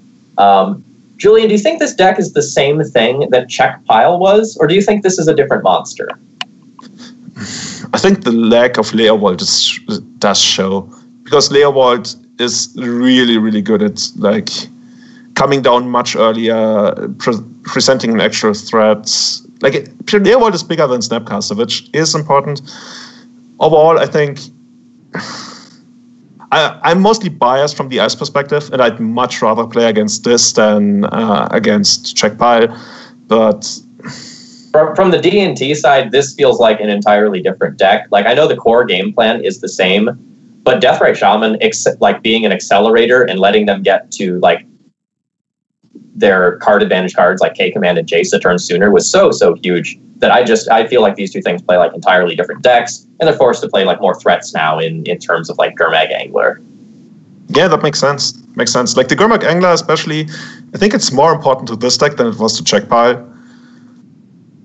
Julian, do you think this deck is the same thing that Check Pile was, or do you think this is a different monster? I think the lack of Leovold does show, because Leovold is really, really good at like coming down much earlier, presenting an extra threat. Like Leovold is bigger than Snapcaster, which is important. Overall, I think I'm mostly biased from the ice perspective, and I'd much rather play against this than against Check Pile. But from the D&T side, this feels like an entirely different deck. Like, I know the core game plan is the same, but Deathrite Shaman, like being an accelerator and letting them get to like their card advantage cards like K-Command and Jace a turn sooner was so huge that I feel like these two things play like entirely different decks, and they're forced to play like more threats now in terms of like Gurmag Angler. Yeah, that makes sense. Makes sense. Like the Gurmag Angler especially, I think it's more important to this deck than it was to Check Pile.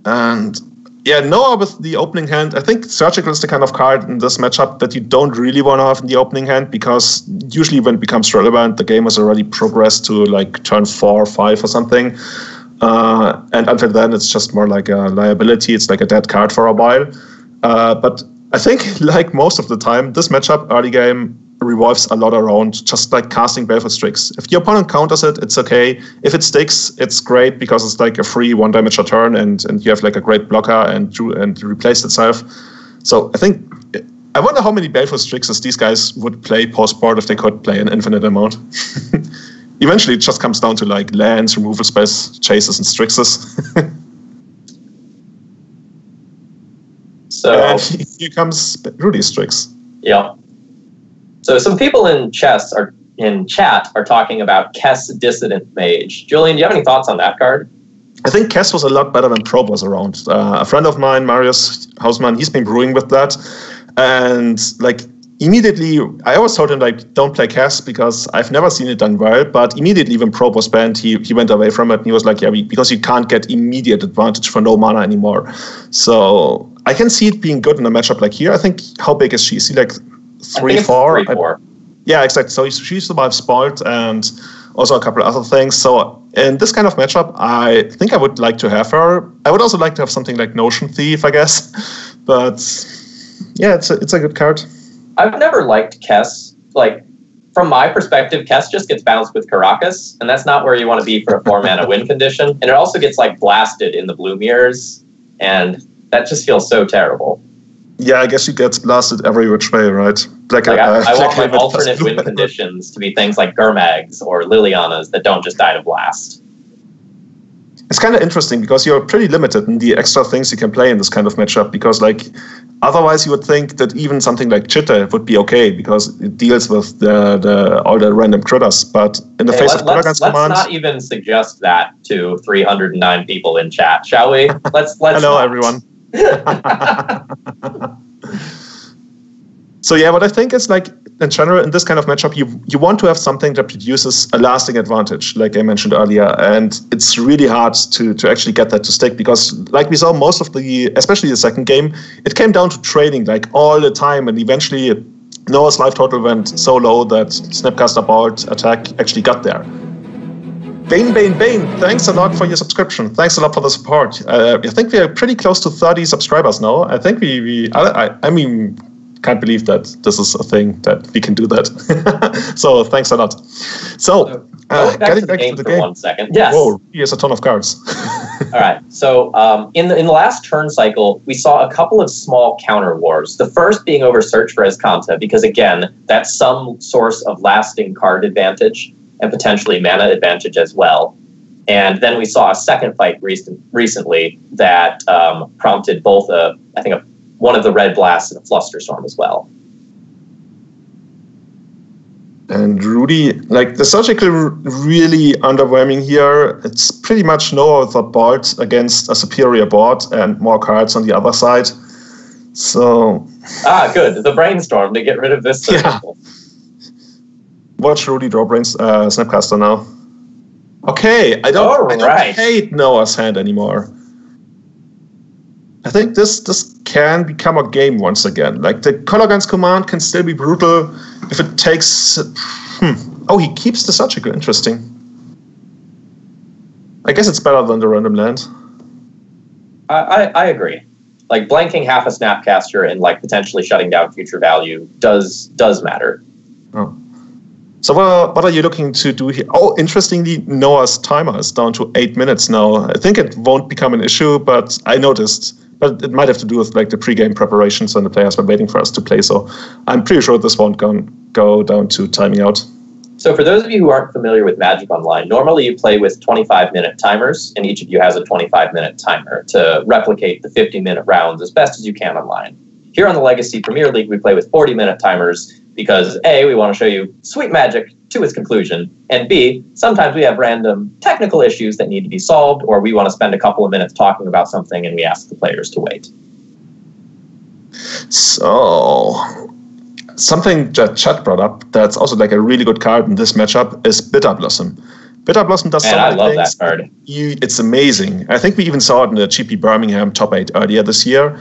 And yeah, Noah with the opening hand, I think Surgical is the kind of card in this matchup that you don't really want to have in the opening hand, because usually when it becomes relevant, the game has already progressed to like turn 4 or 5 or something. And until then, it's just more like a liability. It's like a dead card for a while. But I think, like most of the time, this matchup early game revolves a lot around just like casting Baleful Strix. If the opponent counters it, it's okay. If it sticks, it's great because it's like a free 1 damage a turn, and you have like a great blocker and replace itself. So I think, I wonder how many Baleful Strixes these guys would play post-board if they could play an infinite amount. Eventually, it just comes down to like lands, removal spells, chases, and Strixes. So and here comes Rudy's Strix. Yeah. So some people in chat are talking about Kess Dissident Mage. Julian, do you have any thoughts on that card? I think Kess was a lot better when Probe was around. A friend of mine, Marius Hausmann, he's been brewing with that. And like immediately, I always told him like, don't play Kess because I've never seen it done well. But immediately when Probe was banned, he went away from it. And he was like, yeah, because you can't get immediate advantage for no mana anymore. So I can see it being good in a matchup like here. I think, how big is she? Is she like 3-4? 3-4. Yeah, exactly. So she survives Spoiled and also a couple other things. So in this kind of matchup, I think I would like to have her. I would also like to have something like Notion Thief, I guess. But yeah, it's a good card. I've never liked Kess. Like, from my perspective, Kess just gets bounced with Caracas, and that's not where you want to be for a 4-mana win condition. And it also gets like blasted in the blue mirrors, and that just feels so terrible. Yeah, I guess she gets blasted every which way, right? I want my alternate win conditions to be things like Gurmags or Lilianas that don't just die to blast. It's kind of interesting because you're pretty limited in the extra things you can play in this kind of matchup, because like otherwise you would think that even something like Chitta would be okay because it deals with all the random critters, but in the face of Colorgun's command... Let's not even suggest that to 309 people in chat, shall we? Let's Hello, everyone. So yeah, what I think is like in general in this kind of matchup, you want to have something that produces a lasting advantage, like I mentioned earlier, and it's really hard to actually get that to stick because, like we saw most of especially the second game, it came down to trading like all the time, and eventually Noah's life total went so low that Snapcaster Bolt attack actually got there. Bane, thanks a lot for your subscription. Thanks a lot for the support. I think we are pretty close to 30 subscribers now. I think I mean, can't believe that this is a thing that we can do that. So thanks a lot. So getting back to the game. 1 second. Yes. Whoa, here's a ton of cards. All right. So in the last turn cycle, we saw a couple of small counter wars. The first being over Search for Escanta, because again, that's some source of lasting card advantage and potentially mana advantage as well. And then we saw a second fight recently that prompted both one of the red blasts and a Flusterstorm as well. And Rudy, like the Surgical really underwhelming here. It's pretty much Noah with a board against a superior board and more cards on the other side. So good. The Brainstorm to get rid of this Surgical. Yeah. Watch Rudy draw Snapcaster now. Okay, I don't hate Noah's hand anymore. I think this can become a game once again. Like the Colorgun's command can still be brutal if it takes. Oh, he keeps the Surgical. Interesting. I guess it's better than the random land. I agree. Like blanking half a Snapcaster and like potentially shutting down future value does matter. Oh. So what are you looking to do here? Oh, interestingly, Noah's timer is down to 8 minutes now. I think it won't become an issue, but I noticed. But it might have to do with like the pre-game preparations and the players were waiting for us to play. So I'm pretty sure this won't go down to timing out. So for those of you who aren't familiar with Magic Online, normally you play with 25-minute timers, and each of you has a 25-minute timer to replicate the 50-minute rounds as best as you can online. Here on the Legacy Premier League, we play with 40-minute timers because A, we want to show you sweet Magic to its conclusion, and B, sometimes we have random technical issues that need to be solved, or we want to spend a couple of minutes talking about something and we ask the players to wait. So, something that Chad brought up that's also like a really good card in this matchup is Bitter Blossom. Bitter Blossom does so many things. I love that card. It's amazing. I think we even saw it in the GP Birmingham top 8 earlier this year.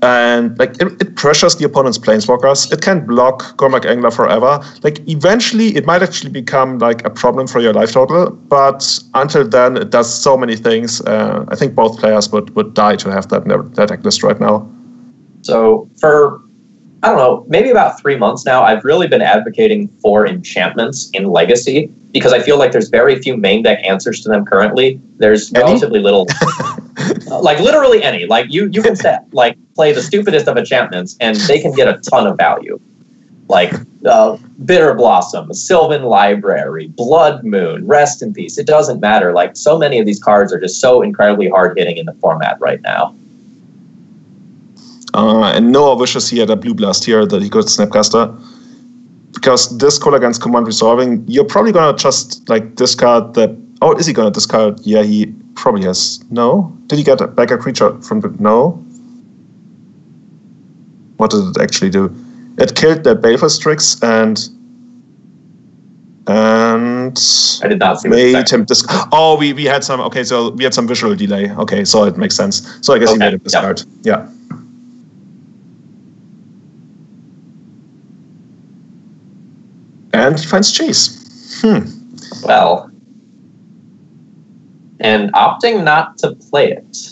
And like it pressures the opponent's planeswalkers. It can block Cormac Angler forever. Like eventually it might actually become like a problem for your life total. But until then it does so many things. I think both players would die to have that in their deck list right now. So for, I don't know, maybe about 3 months now, I've really been advocating for enchantments in Legacy because I feel like there's very few main deck answers to them currently. There's relatively little, like literally any. Like you can play the stupidest of enchantments and they can get a ton of value. Like Bitter Blossom, Sylvan Library, Blood Moon, Rest in Peace. It doesn't matter. Like so many of these cards are just so incredibly hard hitting in the format right now. And Noah wishes he had a Blue Blast here that he could Snapcaster. Because this call against Command Resolving, you're probably going to just like discard the... Oh, is he going to discard? Yeah, he probably has. No? Did he get back a creature from the... No? What did it actually do? It killed the Baleful Strix and I did not see made him discard. Oh, we had some... Okay, so we had some visual delay. Okay, so it makes sense. So I guess he made it discard. Yeah. And he finds Chase. Well, and opting not to play it.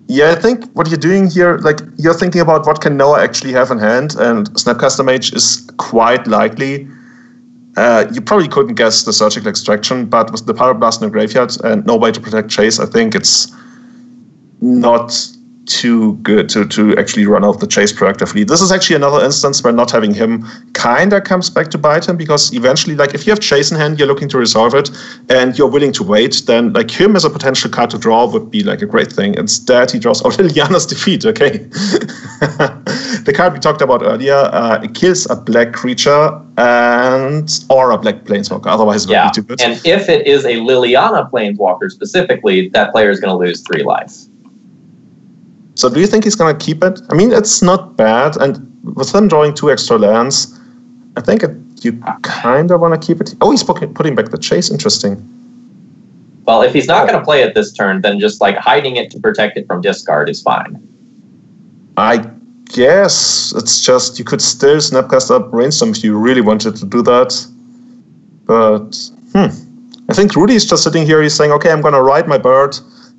Yeah, I think what you're doing here, like you're thinking about what can Noah actually have in hand, and Snapcaster Mage is quite likely. You probably couldn't guess the Surgical Extraction, but with the Pyroblast in the graveyard and no way to protect Chase, I think it's not too good to actually run out the Chase proactively. This is actually another instance where not having him kinda comes back to bite him, because eventually, like if you have Chase in hand, you're looking to resolve it, and you're willing to wait, then like him as a potential card to draw would be like a great thing. Instead, he draws Liliana's Defeat. Okay, the card we talked about earlier, it kills a black creature or a black planeswalker. Otherwise, it would be too good. And if it is a Liliana planeswalker specifically, that player is going to lose 3 life. So do you think he's going to keep it? I mean, it's not bad. And with him drawing 2 extra lands, I think you kind of want to keep it. Oh, he's putting back the Chase. Interesting. Well, if he's not going to play it this turn, then just like hiding it to protect it from discard is fine. I guess it's just you could still Snapcaster Brainstorm if you really wanted to do that. But I think Rudy is just sitting here. He's saying, okay, I'm going to ride my bird,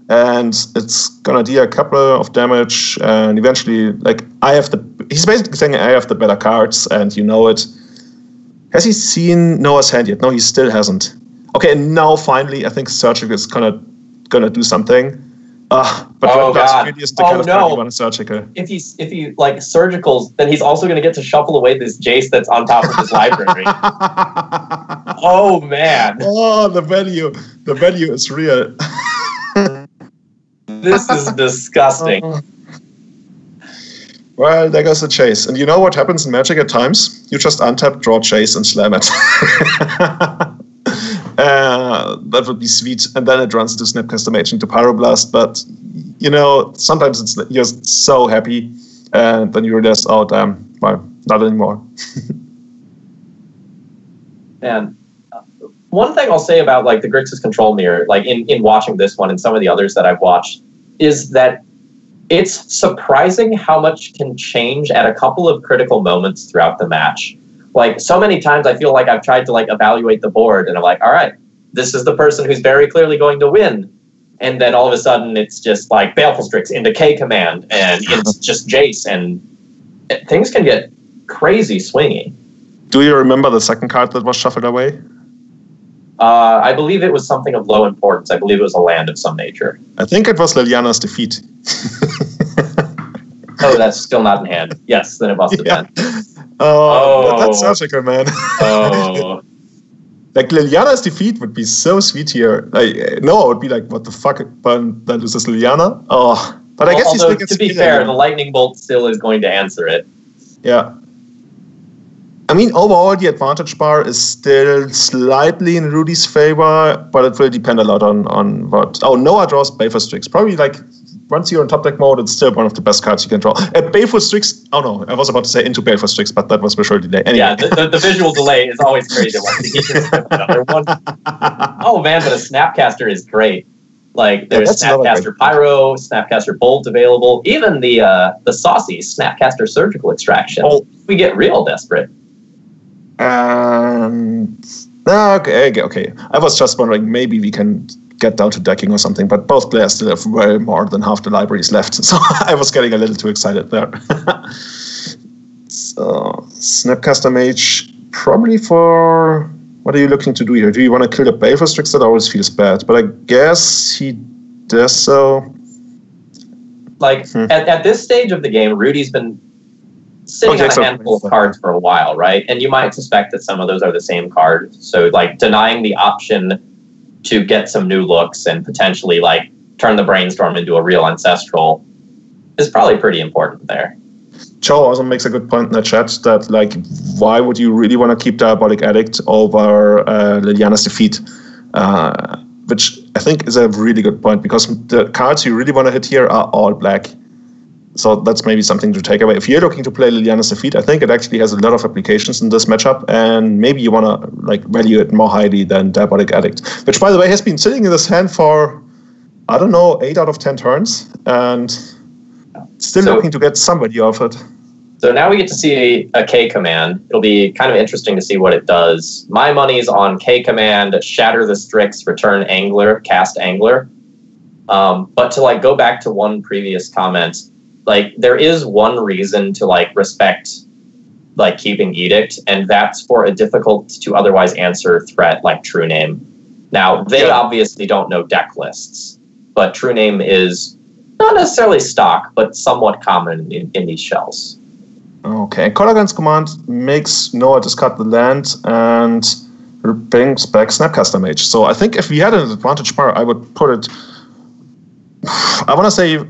and it's gonna deal a couple of damage, and eventually, like, he's basically saying I have the better cards, and you know it. Has he seen Noah's hand yet? No, he still hasn't. Okay, and now finally, I think Surgical is gonna do something. But God! Is the kind of card you want a Surgical. If he like Surgicals, then he's also gonna get to shuffle away this Jace that's on top of his library. Oh man! Oh, the value is real. This is disgusting. Well, there goes the Chase. And you know what happens in Magic at times? You just untap, draw Chase, and slam it. That would be sweet. And then it runs to Snapcaster Mage into Pyroblast. But, you know, sometimes you're so happy. And then you realize, oh, damn, well, not anymore. And one thing I'll say about like the Grixis Control Mirror, like in watching this one and some of the others that I've watched, is that it's surprising how much can change at a couple of critical moments throughout the match. Like so many times I feel like I've tried to like evaluate the board and I'm like, all right, this is the person who's very clearly going to win. and then all of a sudden it's just like Baleful Strix into K command, and it's just Jace, and things can get crazy swingy. Do you remember the second card that was shuffled away? I believe it was something of low importance. I believe it was a land of some nature. I think it was Liliana's Defeat. Oh, that's still not in hand. Yes, then it must have been. That's surgical, man. Oh. Like, Liliana's Defeat would be so sweet here. Like, no, I would be like, what the fuck? But then loses Liliana? Oh. But I guess although, to be fair, the lightning bolt still is going to answer it. Yeah. I mean, overall, the advantage bar is still slightly in Rudy's favor, but it will depend a lot on what... Oh, Noah draws Baleful Strix. Probably, like, once you're in top deck mode, it's still one of the best cards you can draw. Baleful Strix... Oh, no, I was about to say into Baleful Strix, but that was visual delay. Anyway. Yeah, the visual delay is always crazy. Another one. Oh, man, but a Snapcaster is great. Like, there's Snapcaster Pyro, Snapcaster Bolt available, even the saucy Snapcaster Surgical Extraction. Oh. We get real desperate. Okay. I was just wondering, maybe we can get down to decking or something, but both players still have well more than half the libraries left, so I was getting a little too excited there. So, Snapcaster Mage, probably for... What are you looking to do here? Do you want to kill the Baleful Strix? That always feels bad, but I guess he does so. Like, at this stage of the game, Rudy's been sitting on a handful of cards for a while, right? And you might suspect that some of those are the same cards. So, like, denying the option to get some new looks and potentially, like, turn the Brainstorm into a real Ancestral is probably pretty important there. Joe also makes a good point in the chat that, like, why would you really want to keep Diabolic Addict over Liliana's Defeat? Which I think is a really good point, because the cards you really want to hit here are all black. So that's maybe something to take away. If you're looking to play Liliana's Defeat, I think it actually has a lot of applications in this matchup, and maybe you want to, like, value it more highly than Diabolic Addict, which, by the way, has been sitting in this hand for, I don't know, 8 out of 10 turns, and still looking to get somebody off it. So now we get to see a K command. It'll be kind of interesting to see what it does. My money's on K command, Shatter the Strix, Return Angler, Cast Angler. But to, like, go back to one previous comment, like, there is one reason to, like, respect, like, keeping Edict, and that's for a difficult to otherwise answer threat like True Name. Now, they obviously don't know deck lists, but True Name is not necessarily stock, but somewhat common in these shells. Okay, Colligan's command makes Noah discard the land and brings back Snapcaster Mage. So I think if we had an advantage bar, I would put it, I want to say,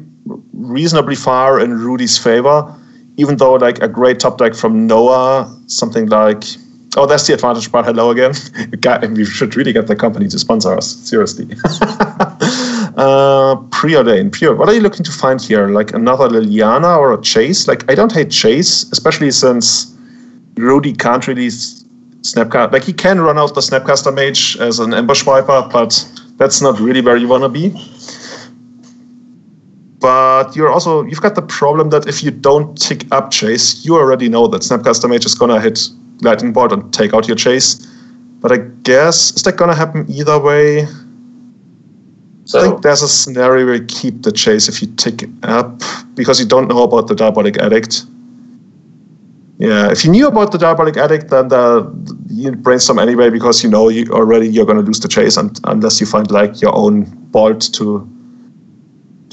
reasonably far in Rudy's favor, even though, like, a great top deck from Noah, something like... Oh, that's the advantage bar. Hello again. We should really get the company to sponsor us. Seriously. Preordain. What are you looking to find here? Like another Liliana or a Chase? Like, I don't hate Chase, especially since Rudy can't really Snapcaster. Like, he can run out the Snapcaster Mage as an ambush wiper, but that's not really where you want to be. But you've got the problem that if you don't tick up Chase, you already know that Snapcaster Mage is going to hit Lightning Bolt and take out your Chase. But I guess, is that going to happen either way? So, I think there's a scenario where you keep the Chase if you tick it up, because you don't know about the Diabolic Addict. Yeah, if you knew about the Diabolic Addict, then you brainstorm anyway, because you know you're going to lose the Chase, unless you find, like, your own Bolt to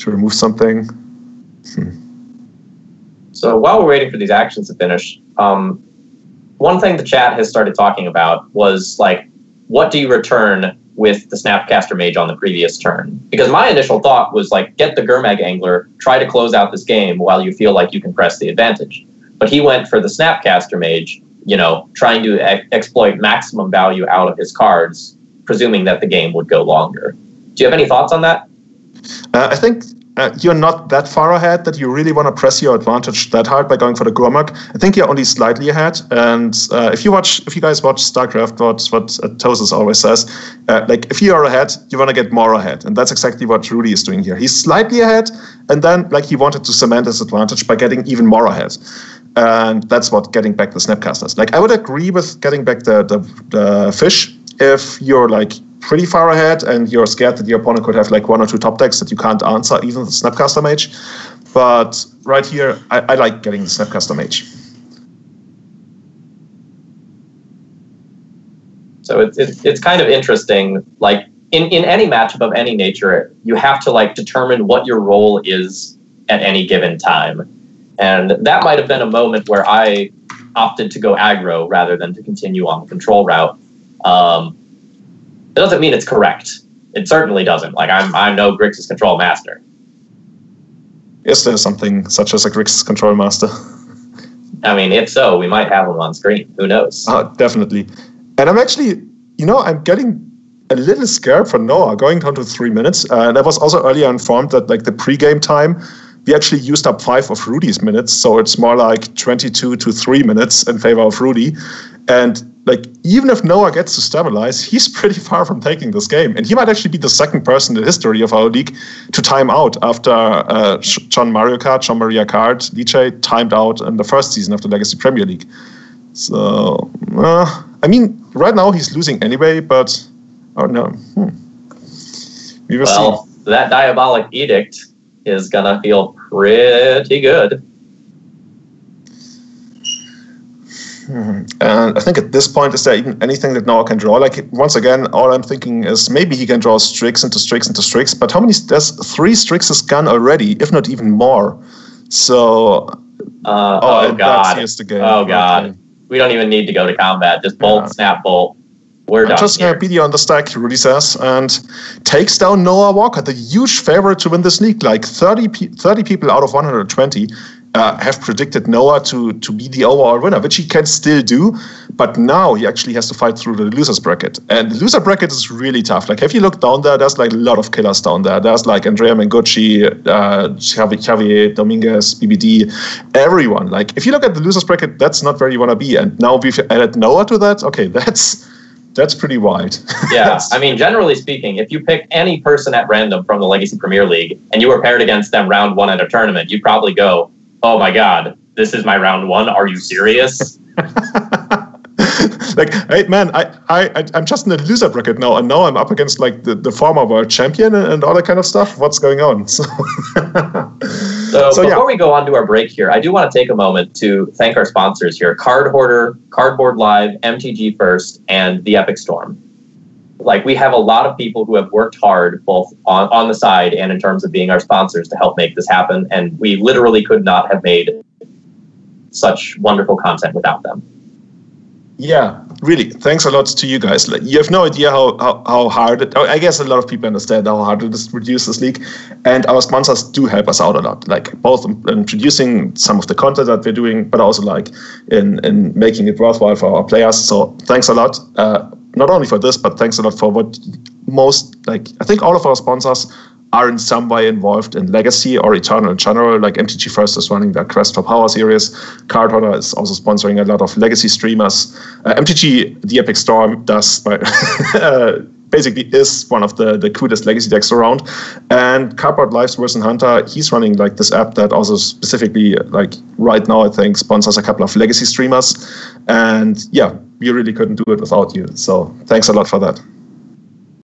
remove something. So while we're waiting for these actions to finish, one thing the chat has started talking about was, like, what do you return with the Snapcaster Mage on the previous turn? Because my initial thought was, like, get the Gurmag Angler, try to close out this game while you feel like you can press the advantage. But he went for the Snapcaster Mage, you know, trying to exploit maximum value out of his cards, presuming that the game would go longer. Do you have any thoughts on that? I think you're not that far ahead that you really want to press your advantage that hard by going for the Gurmag. I think you're only slightly ahead. And if you guys watch StarCraft, what Tosis always says, like, if you are ahead, you want to get more ahead. And that's exactly what Rudy is doing here. He's slightly ahead, and then, like, he wanted to cement his advantage by getting even more ahead. And that's what getting back the Snapcasters. Like, I would agree with getting back the fish if you're, like, pretty far ahead and you're scared that your opponent could have like 1 or 2 top decks that you can't answer, even the Snapcaster Mage. But right here, I like getting the Snapcaster Mage. So it's kind of interesting, like in any matchup of any nature, you have to like determine what your role is at any given time. And that might have been a moment where I opted to go aggro rather than to continue on the control route. It doesn't mean it's correct. It certainly doesn't. Like I'm no Grixis control master. Is there something such as a Grixis control master? I mean, if so, we might have him on screen. Who knows? Definitely. And I'm actually, I'm getting a little scared for Noah going down to 3 minutes. And I was also earlier informed that like the pre-game time, we actually used up 5 of Rudy's minutes. So it's more like 22 to 3 minutes in favor of Rudy. And like, even if Noah gets to stabilize, he's pretty far from taking this game. And he might actually be the second person in the history of our league to time out after John Maria Card, DJ, timed out in the first season of the Legacy Premier League. So, I mean, right now he's losing anyway, but, oh no. We will see. That Diabolic Edict is going to feel pretty good. And I think at this point, is there even anything that Noah can draw? Like, once again, all I'm thinking is maybe he can draw Strix into Strix into Strix, but how many? There's 3 Strixes gone already, if not even more. So, God. Here's the game. Oh, God. Okay. We don't even need to go to combat. Just bolt, snap, bolt. We're done. Just PD on the stack, Rudy says, and takes down Noah Walker, the huge favorite to win this league. Like 30 people out of 120 have predicted Noah to be the overall winner, which he can still do. But now he actually has to fight through the losers bracket. And the loser bracket is really tough. Like, if you look down there, there's like a lot of killers down there. There's like Andrea Mengucci, Javier Dominguez, BBD, everyone. Like, if you look at the losers bracket, that's not where you want to be. And now we've added Noah to that. Okay, that's pretty wide. Yeah, I mean, generally speaking, if you pick any person at random from the Legacy Premier League and you were paired against them round 1 at a tournament, you'd probably go, oh my God, this is my round 1. Are you serious? Like, hey man, I'm just in the loser bracket now, and now I'm up against like the former world champion and all that kind of stuff. What's going on? So before we go on to our break here, I do want to take a moment to thank our sponsors here: Card Hoarder, Cardboard.live, MTG First, and the Epic Storm. Like, we have a lot of people who have worked hard, both on the side and in terms of being our sponsors, to help make this happen. And we literally could not have made such wonderful content without them. Yeah, really. Thanks a lot to you guys. Like, you have no idea how hard I guess a lot of people understand how hard it is to produce this league. And our sponsors do help us out a lot, like both in producing some of the content that we're doing, but also like in making it worthwhile for our players. So thanks a lot. Not only for this, but thanks a lot for what I think all of our sponsors are in some way involved in Legacy or Eternal in general. Like, MTG First is running the Quest for Power series. Card Hoarder is also sponsoring a lot of Legacy streamers. MTG, the Epic Storm, does basically is one of the coolest Legacy decks around. And Cardboard.live's Wilson Hunter, he's running like this app that also specifically, like right now, I think sponsors a couple of Legacy streamers. And yeah, we really couldn't do it without you. So thanks a lot for that.